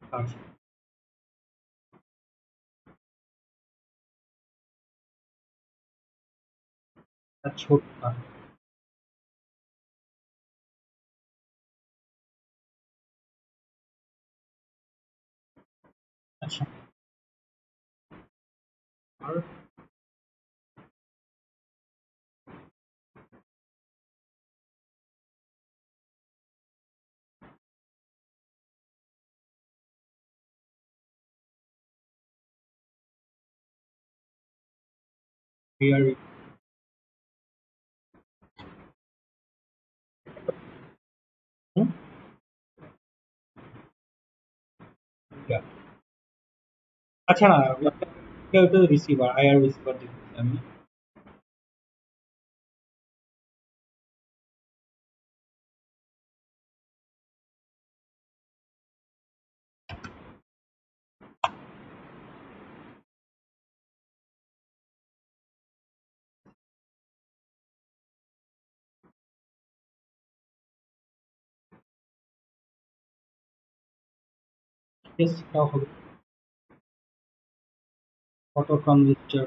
আচ্ছা, ছোট। আচ্ছা, আর হিয়ার আচ্ছা, না এটা তো রিসিভার, আইআর রিসিভার দিচ্ছি আমি। Yes, তাও হবে। Photo transistor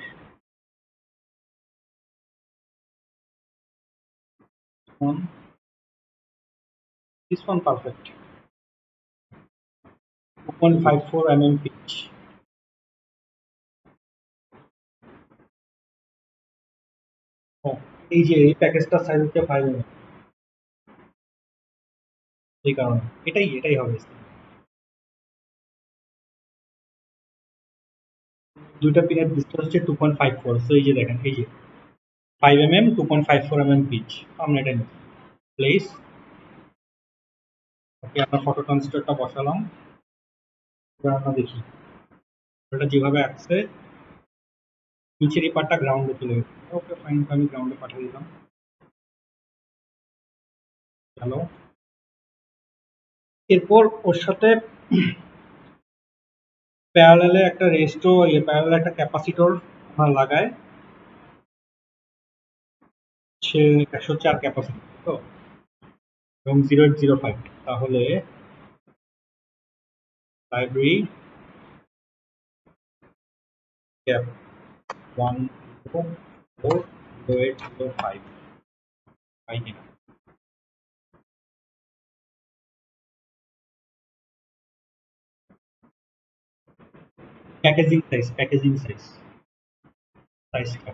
one, this one perfect, 2.54 mm pitch. এই যে এই প্যাকেজটার সাইজ হচ্ছে 5 mm, এই কারণে এটাই হবে। দুইটা পিনের ডিসটেন্স হচ্ছে 2.54, সো এই যে দেখেন এই যে 5 mm 2.54 mm পিচ, আমরা এটা নিচ্ছি প্লেস। ওকে, আমরা ফটো ট্রান্সফারটা বসালাম। এবার আমরা দেখি ওটা যেভাবে আসছে নিচের এই পার্টটা গ্রাউন্ডে চলে গেছে। ওকে ফাইন, আমি গ্রাউন্ডে পাঠিয়ে দিলাম। হ্যালো, এরপর ওর সাথে প্যারালালে একটা রেস্টো প্যারালালে একটা ক্যাপাসিটর আমরা লাগায়, সে 104 ক্যাপাসিটি তো, এবং 0805। তাহলে লাইব্রেরি ক্যাপ 1040805 পাই কিনা। প্যাকেজিং সাইজ সাইজটা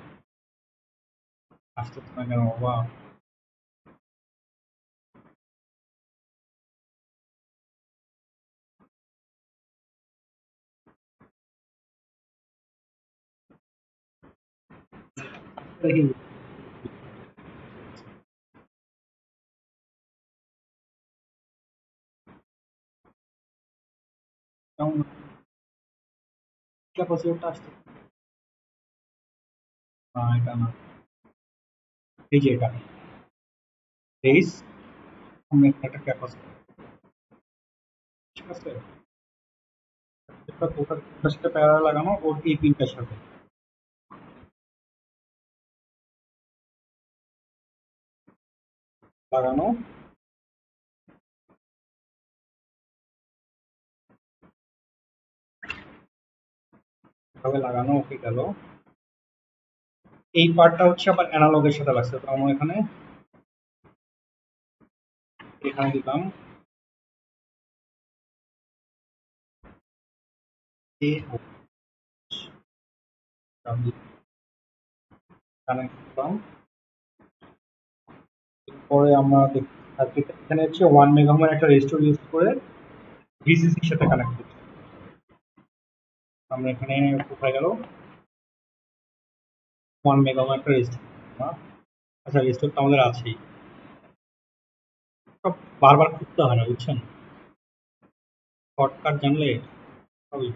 আসতে না কেন বাবা। দেখি কেমন ক্যাপাসিটরটা আসতে না, এটা না, এই যে এটা তেইশ, আমরা একটা ক্যাপাসিটর, ঠিক আছে, এটা ওটার সাথে প্যারালাল লাগানো ওর এই পিনটার সাথে লাগানো, এভাবে লাগানো। ওকে গেল। এই পার্টটা হচ্ছে আবার অ্যানালগের সাথে লাগছে, তো আমরা এখানে এখানে দিলাম এ কানেক্ট করলাম। পরে আমরা এখানে হচ্ছে 1 মেগা একটা রেজিস্টার ইউজ করে ভিসিসির সাথে কানেক্ট করছি। আমরা এখানে কোথায় গেল 1 মেগা একটা রেজিস্টার, আচ্ছা রেজিস্টার তো আমাদের আছেই, সব বারবার খুঁজতে হয় না বুঝছেন, শর্টকাট জানলে সবই।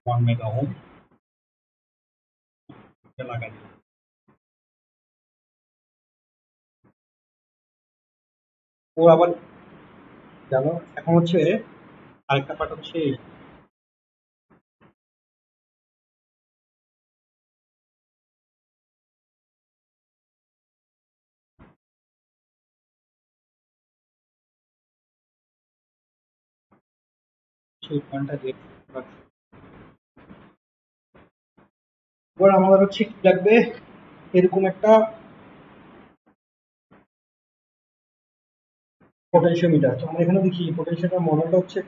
1 মেগা লাগাই দিলাম। ও আবার গেল। এখন হচ্ছে আরেকটা পার্ট হচ্ছে সেই পয়েন্টটা দিয়ে এবার আমাদের হচ্ছে কি লাগবে, এরকম একটা পোটেনশিওমিটার। তো আমরা এখানে দেখি পোটেনশিওমিটার মডেলটা হচ্ছে,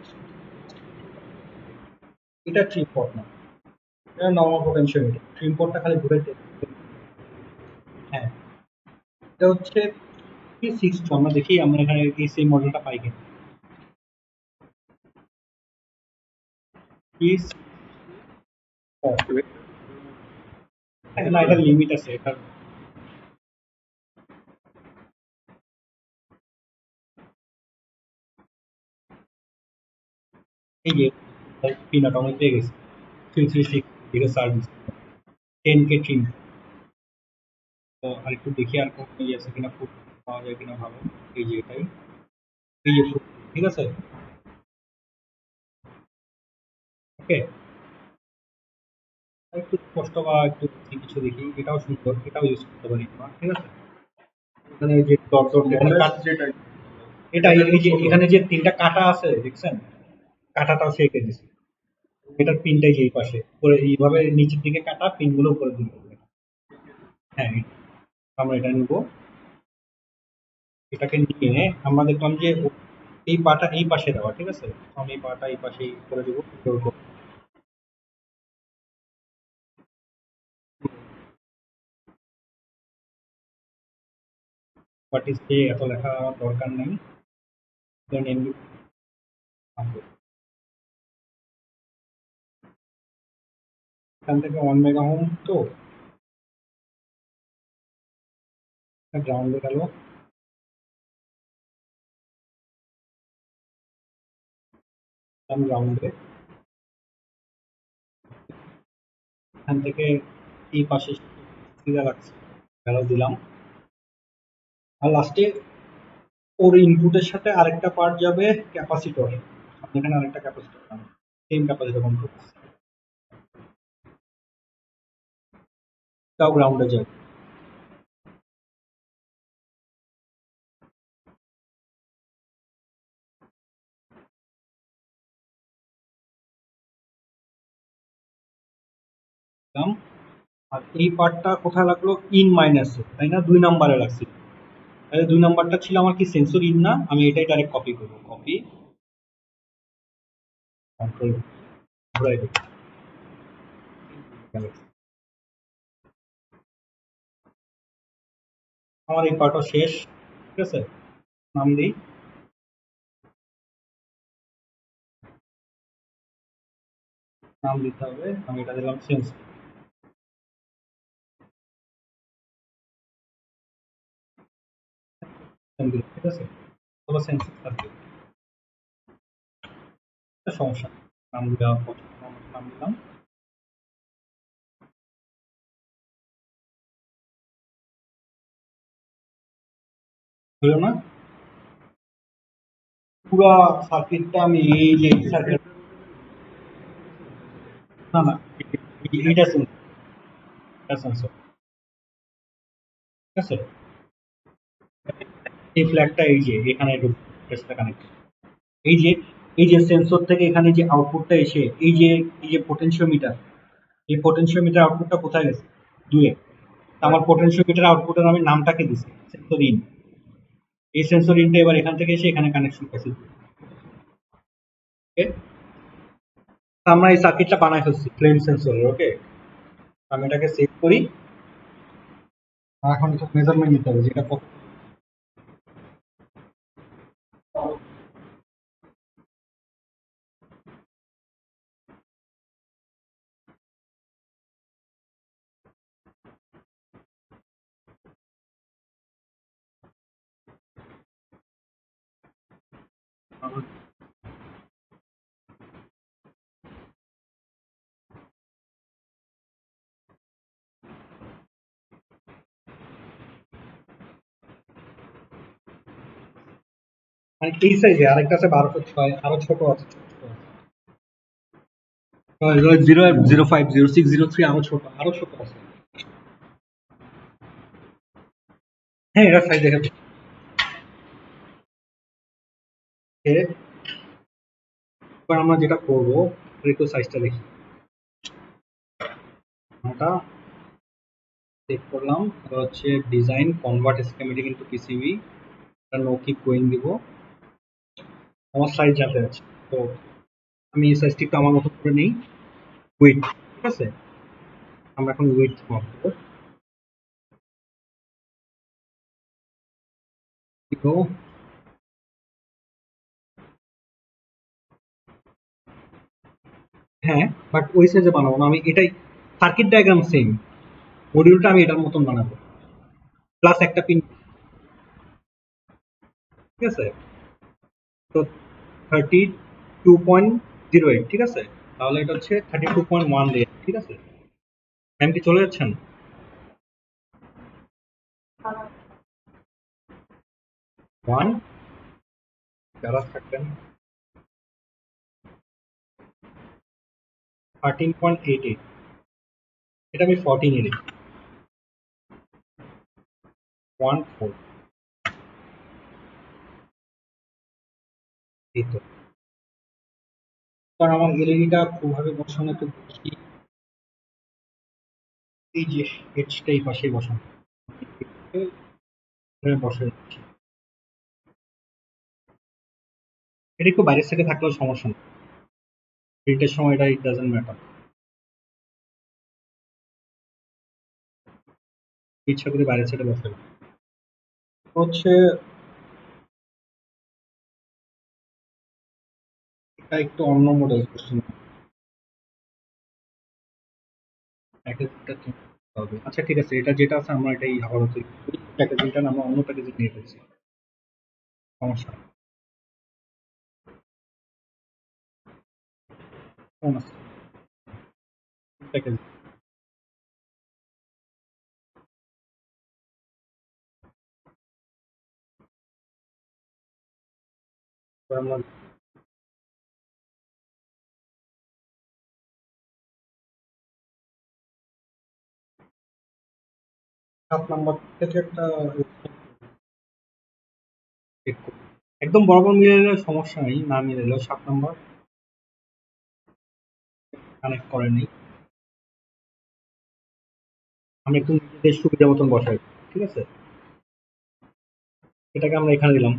এটা ট্রিম পট না, এটা নর্মাল পোটেনশিওমিটার। ট্রিম পটটা খালি ঘুরে হ্যাঁ, এটা হচ্ছে সিক্স। আমরা দেখি আমরা এখানে কি সেই মডেলটা পাই কিনা। পিস না, এটা লিমিট আছে এটা। এই যে পিনাট আমরা পেয়ে গেছি 336 জিরো সার্ভিস 10K ট্রিম। তো আরেকটু দেখি আর কোনো ইয়ে আছে কিনা, ফুড পাওয়া যায় কিনা ভালো। এই যে এটাই, এই যে food, ঠিক আছে। ওকে, একটু স্পষ্ট বা একটু কিছু দেখি, এটাও সুন্দর, এটাও ইউজ করতে পারি আমরা, ঠিক আছে। এখানে যে ডট ডট এখানে যেটা এটা এই যে এখানে যে তিনটা কাটা আছে দেখছেন, কাটাটাও সে এঁকে দিছে। এটার পিনটাই যে এই পাশে করে এইভাবে নিচের দিকে কাটা পিনগুলো করে দিতে হবে। হ্যাঁ, আমরা এটা নিব। এটাকে নিয়ে আমরা দেখলাম যে এই পাটা এই পাশে দেওয়া, ঠিক আছে? তো আমি এই পাটা এই পাশেই করে দেবো। বাট ইসে এত লেখা আমার দরকার নেই। দেন এমনি এখান থেকে 1 মেগা হোম তো গ্রাউন্ডে গেল, গ্রাউন্ডে এখান থেকে এই পাশে সিরিয়াল লাগছে, গেল দিলাম। আর লাস্টে ওর ইনপুটের সাথে আরেকটা পার্ট যাবে ক্যাপাসিটর, এখানে আরেকটা ক্যাপাসিটর, সেম ক্যাপাসিটর কন্ট্রোল তাও গ্রাউন্ডে যাবে। দিলাম। আর এই পার্টটা কোথায় লাগলো? ইন মাইনাসে, তাই না? 2 নম্বরে লাগছে। তাহলে 2 নম্বরটা ছিল আমার কি সেন্সর ইন না? আমি এটাই ডাইরেক্ট কপি করবো, কপি কন্ট্রোল ঘুরাই দেবো। আমার এই পার্টও শেষ, ঠিক আছে? নাম দিই, নাম দিতে হবে, আমি এটা দিলাম সেন্সর, ঠিক আছে? তাহলে সেন্সর সার্কিট সমস্যা নেই। নাম দেওয়া নাম দিলাম, হলো না? পুরো সার্কিটটা আমি এই যে সার্কিট, না না, এইটা সেন্সর, এটা সেন্সর, ঠিক আছে? এই ফ্ল্যাগটা এই যে এখানে কানেক্ট, এই যে এই যে সেন্সর থেকে এখানে যে আউটপুটটা এসে এই যে পোটেনশিওমিটার, এই পোটেনশিওমিটার আউটপুটটা কোথায় গেছে? 2 এ। আমার পোটেনশিওমিটার আউটপুটের আমি নামটাকে দিছি সেন্সর ইন। এই সেন্সর ইনটা এবার এখান থেকে এসে এখানে কানেকশন করছি। ওকে, আমরা এই সার্কিটটা বানাই ফেলছি ফ্লেম সেন্সরের। ওকে, আমি এটাকে সেভ করি। এখন একটু মেজারমেন্ট নিতে হবে যেটা মানে এই সাইজে, আরেকটা আছে 1206, আরো ছোট আছে, 0 05 06 03, আরো ছোট আছে। হ্যাঁ, এটা সাইজ দেখে এবার আমরা যেটা করবো একটু সাইজটা দেখি। এটা চেক করলাম, এটা হচ্ছে design convert schematic into PCB, এটা নো কিপ গোয়িং দিব। আমার সাইজ জানতে আছে, তো আমি এই সাইজটি একটু আমার মতো করে নেই। উইথ, ঠিক আছে? আমরা এখন উইথ মাপবো। তো হ্যাঁ, বাট ওই সাইজে বানাবো না, আমি এটাই সার্কিট ডায়াগ্রাম সেম, মডিউলটা আমি এটার মতন বানাবো, প্লাস একটা পিন, ঠিক আছে? তো 32.08, ঠিক আছে? তাহলে এটা হচ্ছে 32.1 দিয়ে, ঠিক আছে? ম্যাম কি চলে যাচ্ছেন? ওয়ান, যারা থাকবেন 13.88, এটা আমি 14 এ দিই, 14, এই তো। কারণ আমার এলইডিটা ওভাবে বসানো একটু বেশি, এই যে এডজটা এই পাশেই বসানো, এখানে বসে দিচ্ছি। এটা একটু বাইরের সাইডে থাকলেও সমস্যা নেই, প্রিন্টের সময় এটা ইট ডাজেন্ট ম্যাটার। ইচ্ছা করে বাইরের সাইডে বসে হচ্ছে এটা একটু অন্য মডেল কোশ্চেন, প্যাকেজিংটা চেঞ্জ করতে হবে। আচ্ছা ঠিক আছে, এটা যেটা আছে আমরা এটাই আপাতত প্যাকেজিংটা না আমরা অন্য প্যাকেজিং নিয়ে ফেলছি, সমস্যা নেই। কোন আছে প্যাকেজিং? আমরা 7 নাম্বার থেকে একটা চেক করি। একদম বরাবর মিলে এলে সমস্যা নেই, না মিলে এলেও 7 নাম্বার কানেক্ট করেনি। আমি একটু নিজেদের সুবিধা মতন বসাই, ঠিক আছে। এটাকে আমরা এখানে দিলাম,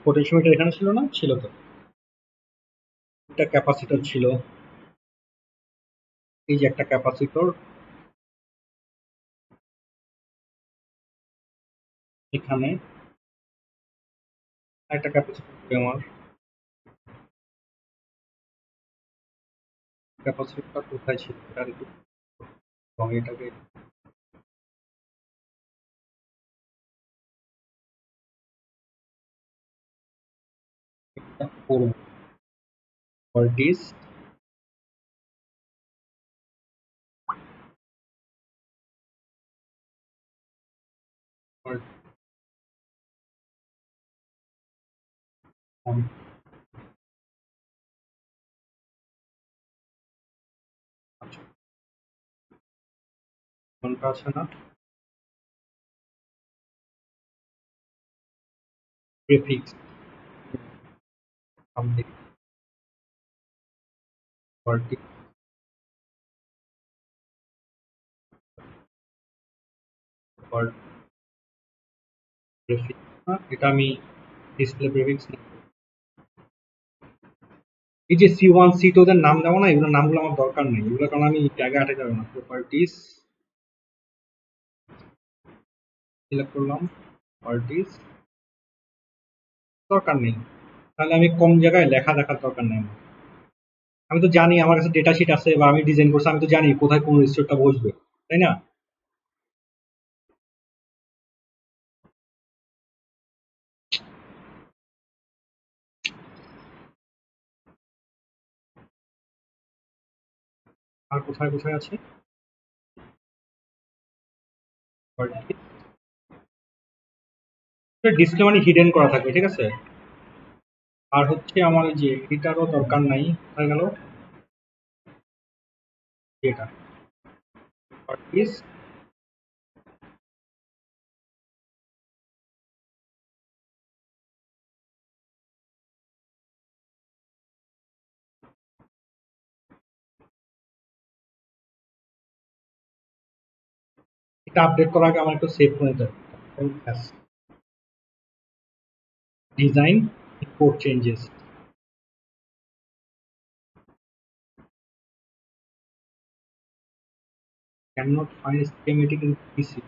পোটেনশিওমিটার এখানে ছিল না, ছিল তো। একটা ক্যাপাসিটর ছিল, এই যে একটা ক্যাপাসিটর এখানে, একটা ক্যাপাসিটর আমার, ক্যাপাসিটরটা কোথায় ছিল এটার একটু, এবং এটাকে করবো ভোল্টেজ অন, আচ্ছা কোনটা আছে না, প্রেফিক্স আপডেট ভোল্টেজ প্রেফিক্স না, এটা আমি ডিসপ্লে প্রেফিক্স না। এই যে C1 C2 ওদের নাম দেবো না, এগুলোর নামগুলো আমার দরকার নেই, এগুলো কারণ আমি ট্যাগে আটে যাবে না। প্রপার্টিস সিলেক্ট করলাম, প্রপার্টিস দরকার নেই, তাহলে আমি কম জায়গায় লেখা দেখার দরকার নেই আমার। আমি তো জানি আমার কাছে ডেটা শিট আছে বা আমি ডিজাইন করছি, আমি তো জানি কোথায় কোন রেজিস্টারটা বসবে, তাই না? আর কোথায় কোথায় আছে ডিসপ্লে, মানে হিডেন করা থাকবে, ঠিক আছে। আর হচ্ছে আমার এই যে এডিটারও দরকার নাই, হয়ে গেল এটা প্রপার্টিস। এটা আপডেট করার আগে আমার একটু সেভ করে নিতে হবে। Design import changes, can not find schematic in PC,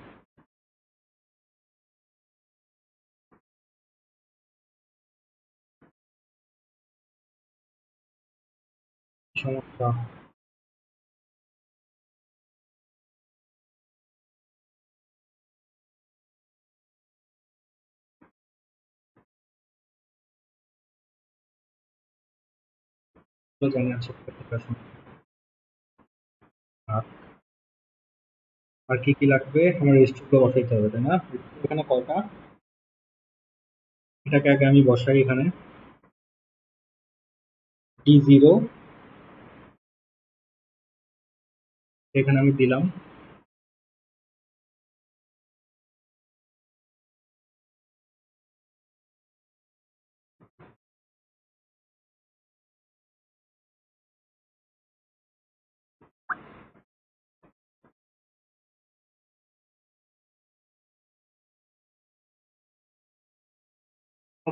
সমস্যা। তো জানি আছে আর আর কি কি লাগবে, আমার রেজিস্টারগুলো বসাইতে হবে, তাই না? এখানে কয়টা, এটাকে আগে আমি বসাই এখানে, D0 এখানে আমি দিলাম।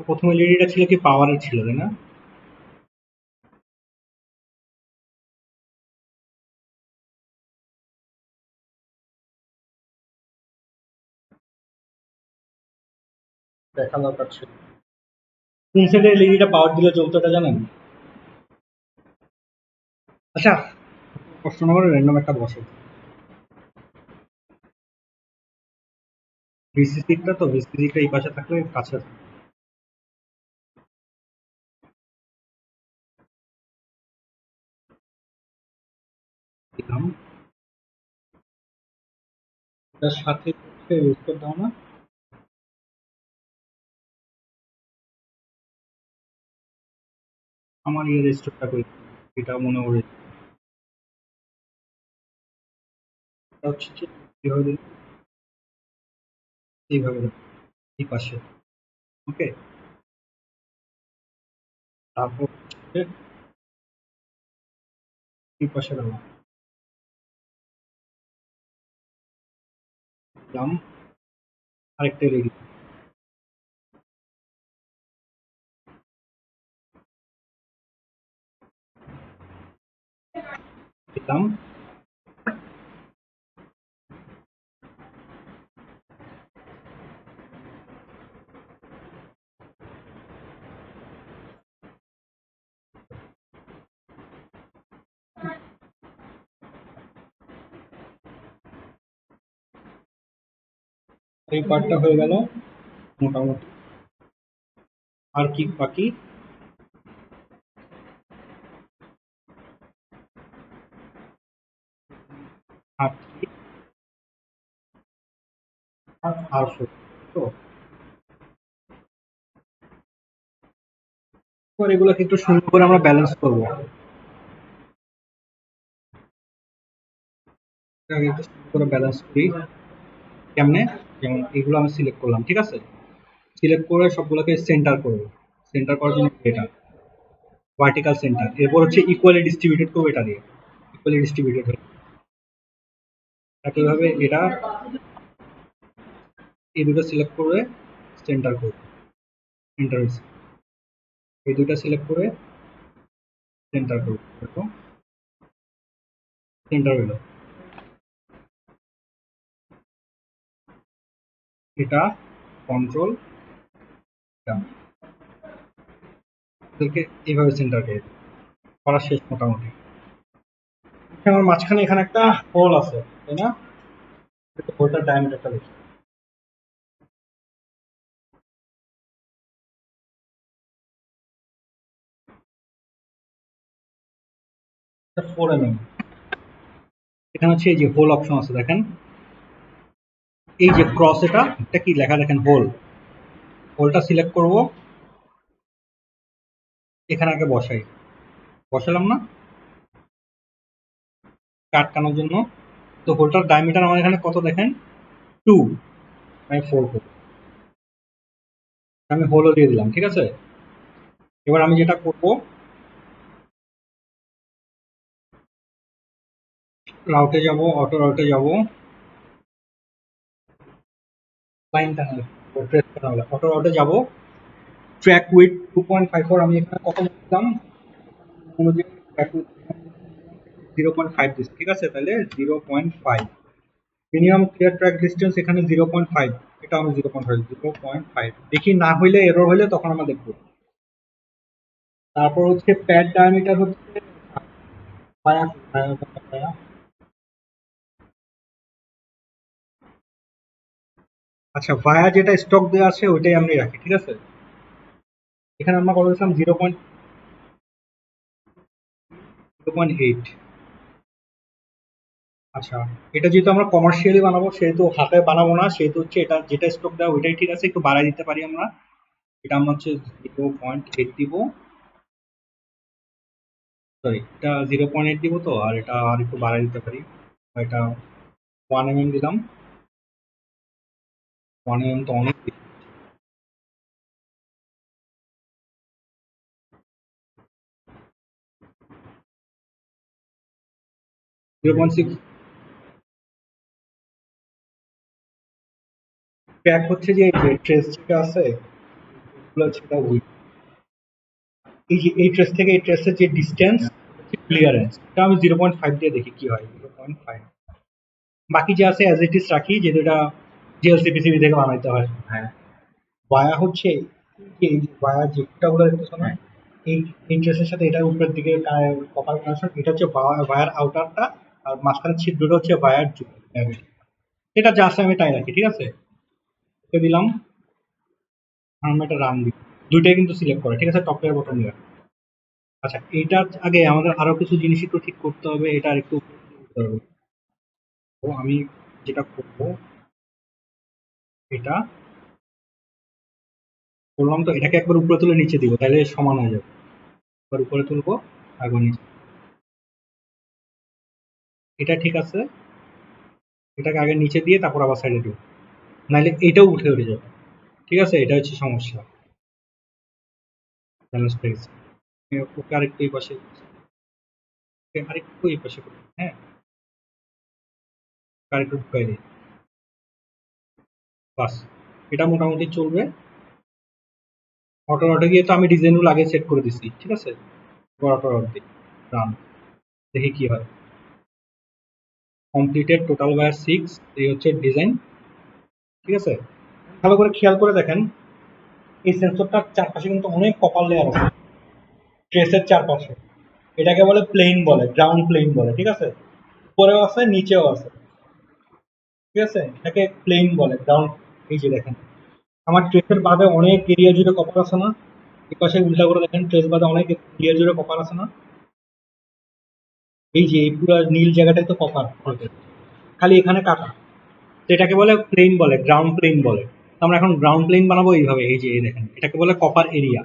প্রথম এলইডিটা ছিল কি পাওয়ারের ছিল, তাই না? দেখা দরকার ছিল। কোন সাইডে এলইডিটা পাওয়ার দিলে জ্বলতো এটা জানেন? আচ্ছা, কষ্ট না করে র্যান্ডম একটা বসে। ভিসিসিটা তো ভিসিসিটা এই পাশে থাকলে কাছে দিলাম। এটার সাথে রেজিস্টার দাও না। আমার ইয়ে রেজিস্টারটা কই? এটা মনে করে এটা হচ্ছে যে কিভাবে দিলাম? এইভাবে দিলাম, এই পাশে। ওকে, তারপর হচ্ছে এই পাশে দিলাম আরেকটা এলইডি দিলাম। এই পার্টটা হয়ে গেল মোটামুটি। আর কি বাকি? আর কি? আর four। তো এবার এগুলোকে একটু সুন্দর করে আমরা ব্যালেন্স করবো। এটাকে একটু সুন্দর করে ব্যালেন্স করি। কেমনে? যেমন এগুলো আমি সিলেক্ট করলাম, ঠিক আছে? সিলেক্ট করে সবগুলোকে সেন্টার করবো। সেন্টার করার জন্য এটা ভার্টিক্যাল সেন্টার। এরপর হচ্ছে ইকুয়ালি ডিস্ট্রিবিউটেড করবো এটা দিয়ে। ইকুয়ালি ডিস্ট্রিবিউটেড হয়ে একইভাবে এটা এই দুটো সিলেক্ট করে সেন্টার করবো। এন্টার হয়েছে। এই দুটো সিলেক্ট করে সেন্টার করবো, দেখো সেন্টার হলো। এটা কন্ট্রোল এদেরকে এইভাবে সেন্টার করে দিই। করা শেষ মোটামুটি। আমার মাঝখানে এখানে একটা হোল আছে, তাই না? হোলটার ডায়ামিটারটা দেখি। এটা 4 mm। এখানে হচ্ছে এই যে হোল অপশন আছে দেখেন, এই যে ক্রস, এটা কি লেখা দেখেন, হোল। হোলটা সিলেক্ট করব, এখানে আগে বসাই। বসালাম না আটকানোর জন্য। তো হোলটার ডায়ামিটার আমার এখানে কত দেখেন, 2। আমি 4 করব। আমি হোলও দিয়ে দিলাম, ঠিক আছে? এবার আমি যেটা করব, রাউটে যাব, অটো রাউটে যাব, লাইন টানা ট্রেস করা হলো, অটো রাউটে যাব। ট্র্যাক উইথ 2.54 আমি এখানে কত দিলাম, অনুযায়ী ট্র্যাক উইথ 0.5 দিচ্ছি, ঠিক আছে? তাহলে 0.5 মিনিমাম ক্লিয়ার ট্র্যাক ডিস্টেন্স এখানে 0.5। এটা আমি 0.5 দেখি, না হইলে এরর হইলে তখন আমরা দেখবো। তারপর হচ্ছে প্যাড ডায়ামিটার হচ্ছে ভায়া ভায়া। আচ্ছা, ভায়া যেটা স্টক দেওয়া আছে ওইটাই আমি রাখি, ঠিক আছে? এখানে আমরা কত দিচ্ছিলাম, 0.8। আচ্ছা, এটা যেহেতু আমরা কমার্শিয়ালি বানাবো সেহেতু হাতে বানাবো না, সেহেতু হচ্ছে এটা যেটা স্টক দেওয়া ওইটাই ঠিক আছে, একটু বাড়াই দিতে পারি আমরা। এটা আমরা হচ্ছে 0.8 দিব। সরি, এটা 0.8 দিব, তো আর এটা আর একটু বাড়াই দিতে পারি। এটা 1 mm দিলাম। 1 mm তো অনেক। 0.6। ট্র্যাক হচ্ছে যে ট্রেস যেটা আছে ওগুলো হচ্ছে এটা উইথ। এই যে এই ট্রেস থেকে এই ট্রেসের যে ডিস্টেন্স ক্লিয়ারেন্স, এটা আমি 0.5 দিয়ে দেখি কি হয়। 0.5। বাকি যে আছে অ্যাজ ইট ইজ রাখি, যেহেতু এটা জিএলসি পিসিবি থেকে বানাইতে হয়। হ্যাঁ, ভায়া হচ্ছে এই যে ভায়া যে ফুটাগুলো দেখতেছো না, হ্যাঁ এই এই ট্রেসের সাথে এটা উপরের দিকে কপার কানেকশন, এটা হচ্ছে ভায়ার আউটারটা, আর মাঝখানে ছিদ্রটা হচ্ছে ভায়ার এটা জাস্ট আমি তাই রাখি, ঠিক আছে? ওকে দিলাম, আমি একটা রান দিই, দুইটাই কিন্তু সিলেক্ট করে, ঠিক আছে, টপ লেয়ার বটম লেয়ার। আচ্ছা, এটার আগে আমাদের আরো কিছু জিনিস একটু ঠিক করতে হবে, এটা আর একটু করতে হবে। তো আমি যেটা করবো, এটা করলাম, তো এটাকে একবার উপরে তুলে নিচে দিব, তাহলে সমান হয়ে যাবে। একবার উপরে তুলবো, একবার নিচে, এটা ঠিক আছে। এটাকে আগে নিচে দিয়ে তারপর আবার সাইডে দিব, নাহলে এটাও উঠে উঠে যাবে, ঠিক আছে? এটা হচ্ছে সমস্যা, ব্যালেন্স পেয়ে গেছে। ওকে আরেকটু এই পাশে, ওকে আরেকটু এই পাশে করি, হ্যাঁ, আরেকটু ঢুকাই দিই, বাস। এটা মোটামুটি চলবে। অটো অটো গিয়ে তো আমি ডিজাইনগুলো আগে সেট করে দিচ্ছি, ঠিক আছে? অটো অটো দিই, রান, দেখি কি হয়। কমপ্লিটেড টোটাল বাই 6, এই হচ্ছে ডিজাইন, ঠিক আছে? ভালো করে খেয়াল করে দেখেন, এই সেন্সরটার চারপাশে কিন্তু অনেক কপার লেয়ার আছে, ট্রেসের চারপাশে। এটাকে বলে প্লেন বলে, গ্রাউন্ড প্লেন বলে, ঠিক আছে? উপরেও আছে, নিচেও আছে, ঠিক আছে? এটাকে প্লেন বলে, গ্রাউন্ড। এই যে দেখেন, আমার ট্রেসের বাদে অনেক এরিয়া জুড়ে কপার আছে না? এই পাশে উল্টা করে দেখেন, ট্রেস বাদে অনেক এরিয়া জুড়ে কপার আছে না? এই যে এই পুরো নীল জায়গাটাই তো কপার, খালি এখানে কাটা। তো এটাকে বলে প্লেন বলে, গ্রাউন্ড প্লেন বলে। তো আমরা এখন গ্রাউন্ড প্লেন বানাবো এইভাবে, এই যে এই দেখেন, এটাকে বলে কপার এরিয়া।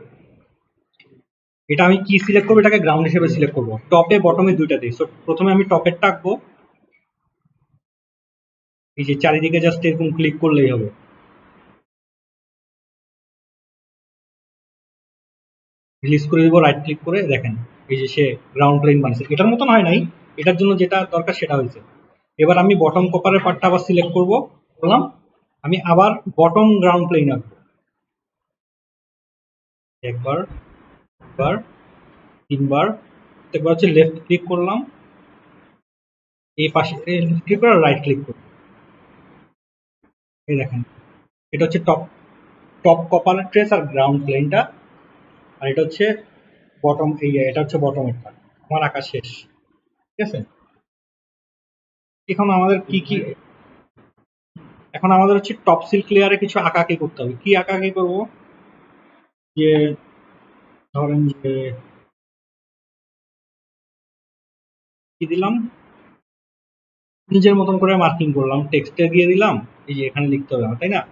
এটা আমি কি সিলেক্ট করবো, এটাকে গ্রাউন্ড হিসেবে সিলেক্ট করবো, টপে বটমে দুইটা দিই। সো প্রথমে আমি টপের টাকবো, এই যে চারিদিকে জাস্ট এরকম ক্লিক করলেই হবে, রিলিজ করে দিব রাইট ক্লিক করে, দেখেন এই যে সে গ্রাউন্ড প্লেন বানিয়েছে। এটার মতন হয় নাই, এটার জন্য যেটা দরকার সেটা হয়েছে। এবার আমি বটম কপারের পার্টটা আবার সিলেক্ট করবো, বললাম আমি আবার বটম গ্রাউন্ড প্লেন আঁকবো, একবার, দুবার, তিনবার। একবার হচ্ছে লেফট ক্লিক করলাম, এই পাশে ক্লিক করে রাইট ক্লিক করলাম, এই দেখেন, এটা হচ্ছে টপ টপ কপারের ট্রেস আর গ্রাউন্ড প্লেনটা, আর এটা হচ্ছে বটম, এই এটা হচ্ছে বটমের পার্ট। আমার আঁকা শেষ, ঠিক আছে? এখন আমাদের কি কি, এখন আমাদের হচ্ছে টপ সিল্ক লেয়ারে কিছু আঁকাআঁকি করতে হবে। কি আঁকাআঁকি করবো, যে ধরেন যে কি দিলাম, নিজের মতন করে মার্কিং করলাম, টেক্সটে দিয়ে দিলাম, এই যে এখানে লিখতে হবে আমার, তাই না?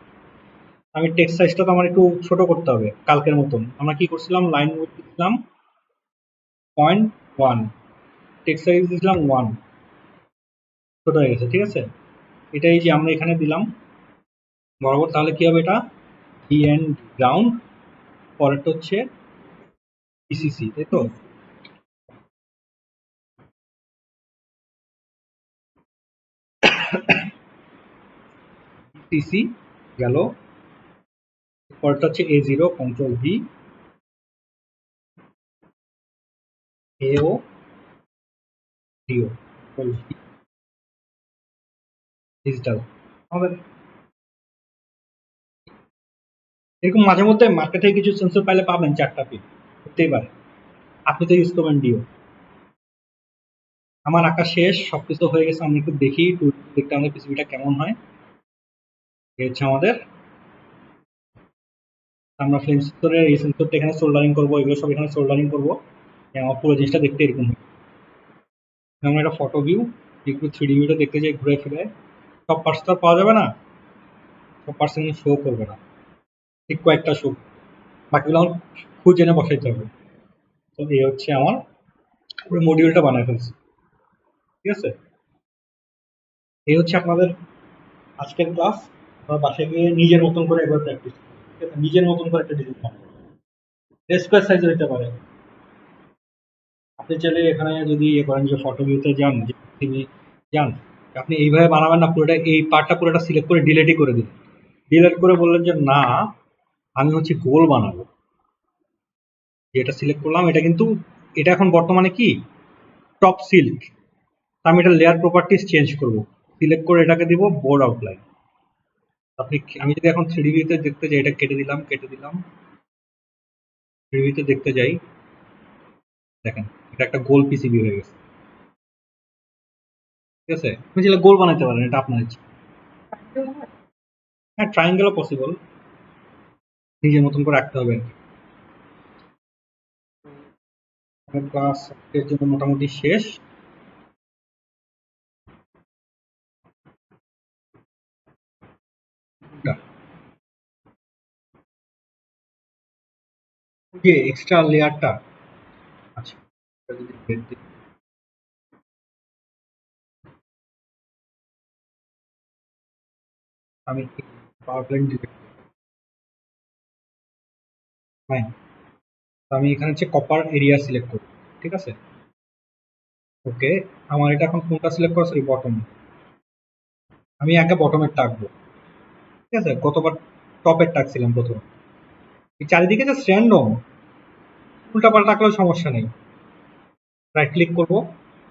আমি টেক্সট সাইজটা তো আমার একটু ছোট করতে হবে, কালকের মতন। আমরা কি করছিলাম, লাইন উইডথ দিলাম 0.1, টেক্সট সাইজ দিলাম 1, ছোট হয়ে গেছে, ঠিক আছে? এটা এই যে আমরা এখানে দিলাম বরাবর, তাহলে কি হবে, এটা ডিএন গ্রাউন্ড, পরেরটা হচ্ছে পিসিসি, তাই তো? পিসি গেল, পরেরটা হচ্ছে A0, কন্ট্রোল ভি, এও ডিও, কন্ট্রোল ভি, ডিজিটাল। আমাদের এরকম মাঝে মধ্যে মার্কেট থেকে কিছু সেন্সর পাইলে পাবেন, 4টা পিন হতেই পারে, আপনি তো ইউজ করবেন ডিও। আমার আঁকা শেষ, সবকিছু হয়ে গেছে। আমি একটু দেখি, দেখতে আমাদের পিসিবিটা কেমন হয়। এই হচ্ছে আমাদের, আমরা ফ্লেম সেন্সরের এই সেন্সরটা এখানে সোল্ডারিং করবো, এগুলো সব এখানে সোল্ডারিং করবো। আমার পুরো জিনিসটা দেখতে এরকম হয়। আমরা একটা ফটো ভিউ, একটু 3D ভিউটা দেখতে যাই ঘুরে ফিরে, সব পার্টস তো আর পাওয়া যাবে না, সব পার্টস এখানে শো করবে না, ঠিক কয়েকটা শো, বাকিগুলো আমার খুঁজে এনে বসাইতে হবে। তো এই হচ্ছে আমার পুরো মডিউলটা বানায় ফেলছি, ঠিক আছে? এই হচ্ছে আপনাদের আজকের ক্লাস। আপনার বাসায় গিয়ে নিজের মতন করে একবার প্র্যাকটিস, ঠিক আছে? নিজের মতন করে একটা ডিজাইন বানাবেন, স্কোয়ার সাইজ হতে পারে। আপনি চাইলে এখানে যদি ইয়ে করেন যে ফটো ভিউতে যান, যে পৃথিবী যান, আপনি এইভাবে বানাবেন না, পুরোটা এই পার্টটা পুরোটা সিলেক্ট করে ডিলেটই করে দিন। ডিলেট করে বললেন যে না, আমি হচ্ছে গোল বানাবো, যেটা সিলেক্ট করলাম এটা কিন্তু, এটা এখন বর্তমানে কি টপ সিল্ক, আমি এটা লেয়ার প্রপার্টিস চেঞ্জ করব, সিলেক্ট করে এটাকে দিব বোর্ড আউটলাইন, আমি যদি এখন 3D ভিউতে দেখতে যাই, এটা কেটে দিলাম 3D ভিউতে দেখতে যাই, দেখেন এটা একটা গোল পিসিবি হয়ে গেছে। ঠিক আছে, আপনি চাইলে গোল বানাতে পারেন, এটা আপনার ইচ্ছা। হ্যাঁ, ট্রায়াঙ্গেলও পসিবল, নিজের মতন করে রাখতে হবে। ক্লাস এর জন্য মোটামুটি শেষ। যে এক্সট্রা লেয়ারটা, আচ্ছা এটা যদি বের দিই, আমি পাওয়ার পয়েন্ট দিতে ফাইন। আমি এখানে হচ্ছে কপার এরিয়া সিলেক্ট করব। ঠিক আছে, ওকে। আমার এটা এখন কোনটা সিলেক্ট করা, সরি বটম। আমি আগে বটমের টাকবো। ঠিক আছে, গতবার টপের টাকছিলাম প্রথমে। এই চারিদিকে যে র্যান্ডম, উল্টা পাল্টা টাকলেও সমস্যা নেই। রাইট ক্লিক করব,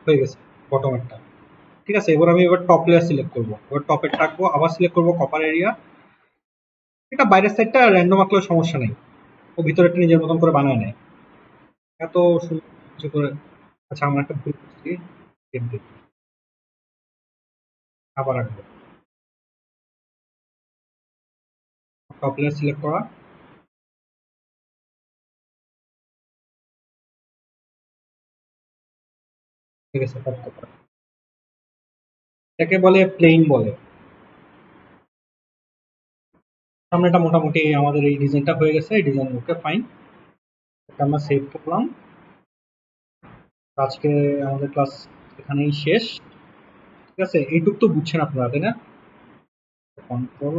হয়ে গেছে বটমেরটা। ঠিক আছে, এবার টপ লেয়ার সিলেক্ট করব, এবার টপের টাকবো, আবার সিলেক্ট করব কপার এরিয়া। এটা বাইরের সাইডটা র্যান্ডম আঁকলেও সমস্যা নেই, ও ভিতরেরটা নিজের মতন করে বানায় নেয়। এত সুন্দর কিছু করে। আচ্ছা, আমরা একটা ভুল করছি, আবার আঁকবো। টপ লেয়ার সিলেক্ট করা, ঠিক আছে, টপ করা। এটাকে বলে প্লেন বলে। সামনে এটা মোটামুটি আমাদের এই ডিজাইনটা হয়ে গেছে, এই ডিজাইন ওকে ফাইন। এটা আমরা সেভ করলাম। আজকে আমাদের ক্লাস এখানেই শেষ। ঠিক আছে, এইটুক তো বুঝছেন আপনারা, তাই না? কন্ট্রোল